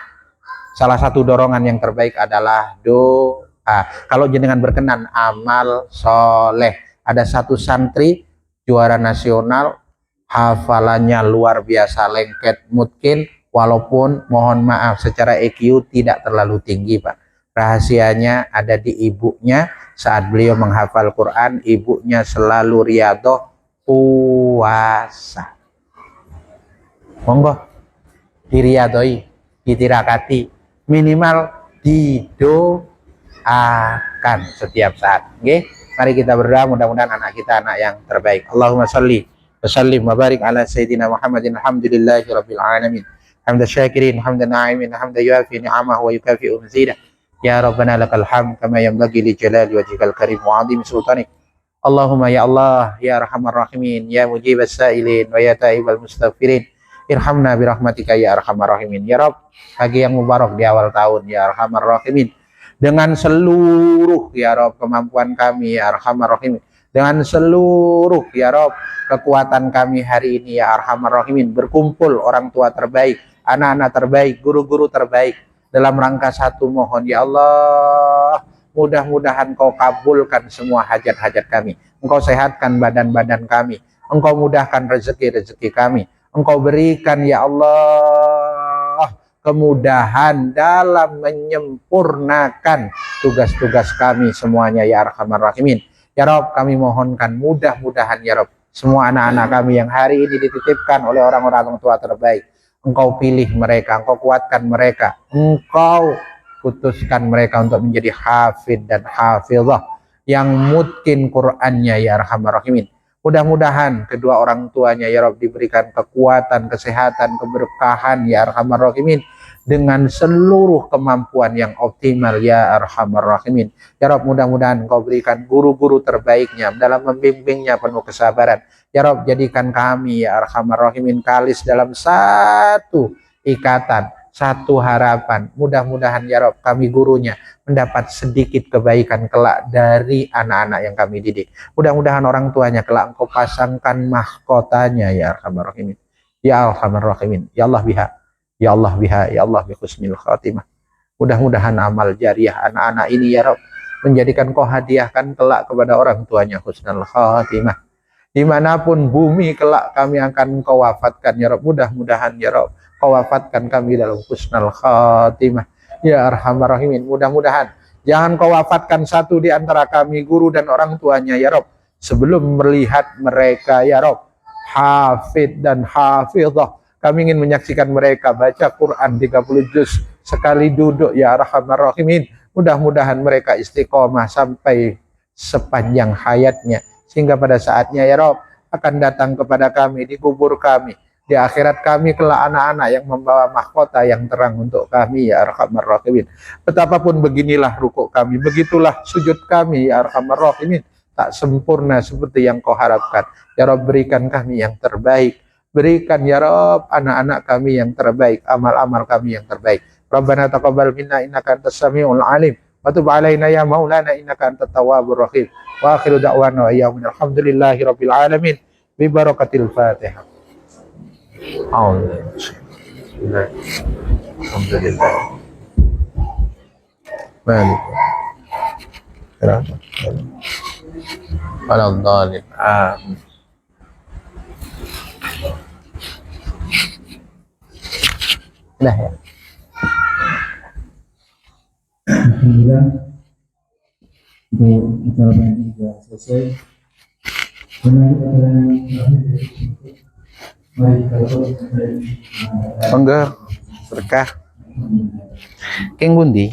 Speaker 1: Salah satu dorongan yang terbaik adalah doa. Kalau jenengan berkenan, amal soleh. Ada satu santri juara nasional, hafalannya luar biasa, lengket mungkin, walaupun mohon maaf secara EQ tidak terlalu tinggi, Pak. Rahasianya ada di ibunya. Saat beliau menghafal Quran, ibunya selalu riadoh puasa. Monggo diriadoi, ditirakati, minimal didoakan setiap saat. Oke, mari kita berdoa, mudah-mudahan anak kita anak yang terbaik. Allahumma sholli wa sallim wa barik ala sayyidina Muhammadin, alhamdulillahi rabbil alamin, hamda syakirin, hamda na'imin, hamda yuafi ni'amahu wa yukafi'u mazidah. Ya Rabbana lakal hamd kama yanbaghi li jalali wajhikal karim wa 'azimi sultanik. Allahumma ya Allah ya arhamar rahimin, ya mujibas sa'ilin wa ya ta'ibal mustaghfirin, irhamna birahmatika ya arhamar rahimin. Ya Rabb, pagi yang mubarak di awal tahun ya arhamar rahimin, dengan seluruh ya Rabb kemampuan kami ya arhamar rahimin, dengan seluruh ya Rabb kekuatan kami hari ini ya arhamar rahimin, berkumpul orang tua terbaik, anak-anak terbaik, guru-guru terbaik dalam rangka satu mohon ya Allah, mudah-mudahan Kau kabulkan semua hajat-hajat kami, Engkau sehatkan badan-badan kami, Engkau mudahkan rezeki-rezeki kami, Engkau berikan ya Allah kemudahan dalam menyempurnakan tugas-tugas kami semuanya ya arhamar rahimin. Ya Rob, kami mohonkan mudah-mudahan ya Rob, semua anak-anak kami yang hari ini dititipkan oleh orang-orang tua terbaik, Engkau pilih mereka, Engkau kuatkan mereka, Engkau putuskan mereka untuk menjadi hafid dan hafizah yang mutkin Qur'annya ya arhamar rahimin. Mudah-mudahan kedua orang tuanya ya Rob diberikan kekuatan, kesehatan, keberkahan ya arhamar rahimin, dengan seluruh kemampuan yang optimal ya arhamar rahimin. Ya Rob, mudah-mudahan Engkau berikan guru-guru terbaiknya dalam membimbingnya penuh kesabaran. Ya Rob, jadikan kami ya arhamar rahimin kalis dalam satu ikatan, satu harapan. Mudah-mudahan ya Rob kami gurunya mendapat sedikit kebaikan kelak dari anak-anak yang kami didik. Mudah-mudahan orang tuanya kelak Engkau pasangkan mahkotanya ya arhamar rahimin, ya arhamar rahimin, ya Allah biha, ya Allah biha, ya Allah bi husnil khatimah. Mudah-mudahan amal jariah anak-anak ini ya Rob menjadikan Kau hadiahkan kelak kepada orang tuanya husnul khatimah. Dimanapun bumi kelak kami akan Kau wafatkan ya Rob, mudah-mudahan ya Rob Kau wafatkan kami dalam husnul khatimah ya arhamar rahimin. Mudah-mudahan jangan Kau wafatkan satu di antara kami guru dan orang tuanya ya Rob sebelum melihat mereka ya Rob hafid dan hafizah. Kami ingin menyaksikan mereka baca Quran 30 juz sekali duduk ya arhamar rahimin. Mudah-mudahan mereka istiqomah sampai sepanjang hayatnya, sehingga pada saatnya ya Rob akan datang kepada kami di kubur kami, di akhirat kami kelak anak-anak yang membawa mahkota yang terang untuk kami ya arhamar rahimin. Betapapun beginilah rukuk kami, begitulah sujud kami ya arhamar rahimin, tak sempurna seperti yang Kau harapkan. Ya Rob, berikan kami yang terbaik, berikan ya Rob anak-anak kami yang terbaik, amal-amal kami yang terbaik. Rabbana taqabbal minna innaka antas samiul alim wa tub alaina ya maulana innaka antat tawwabur rahim. Wa akhiru da'wana wa iyyakum alhamdulillahi rabbil alamin bi barakatil Fatihah. Alhamdulillah. Malik. Waladhdallin. Amin. Dah ya.
Speaker 2: Alhamdulillah untuk acara ini sudah selesai. Mari
Speaker 1: Monggo berkah. Keng bundi.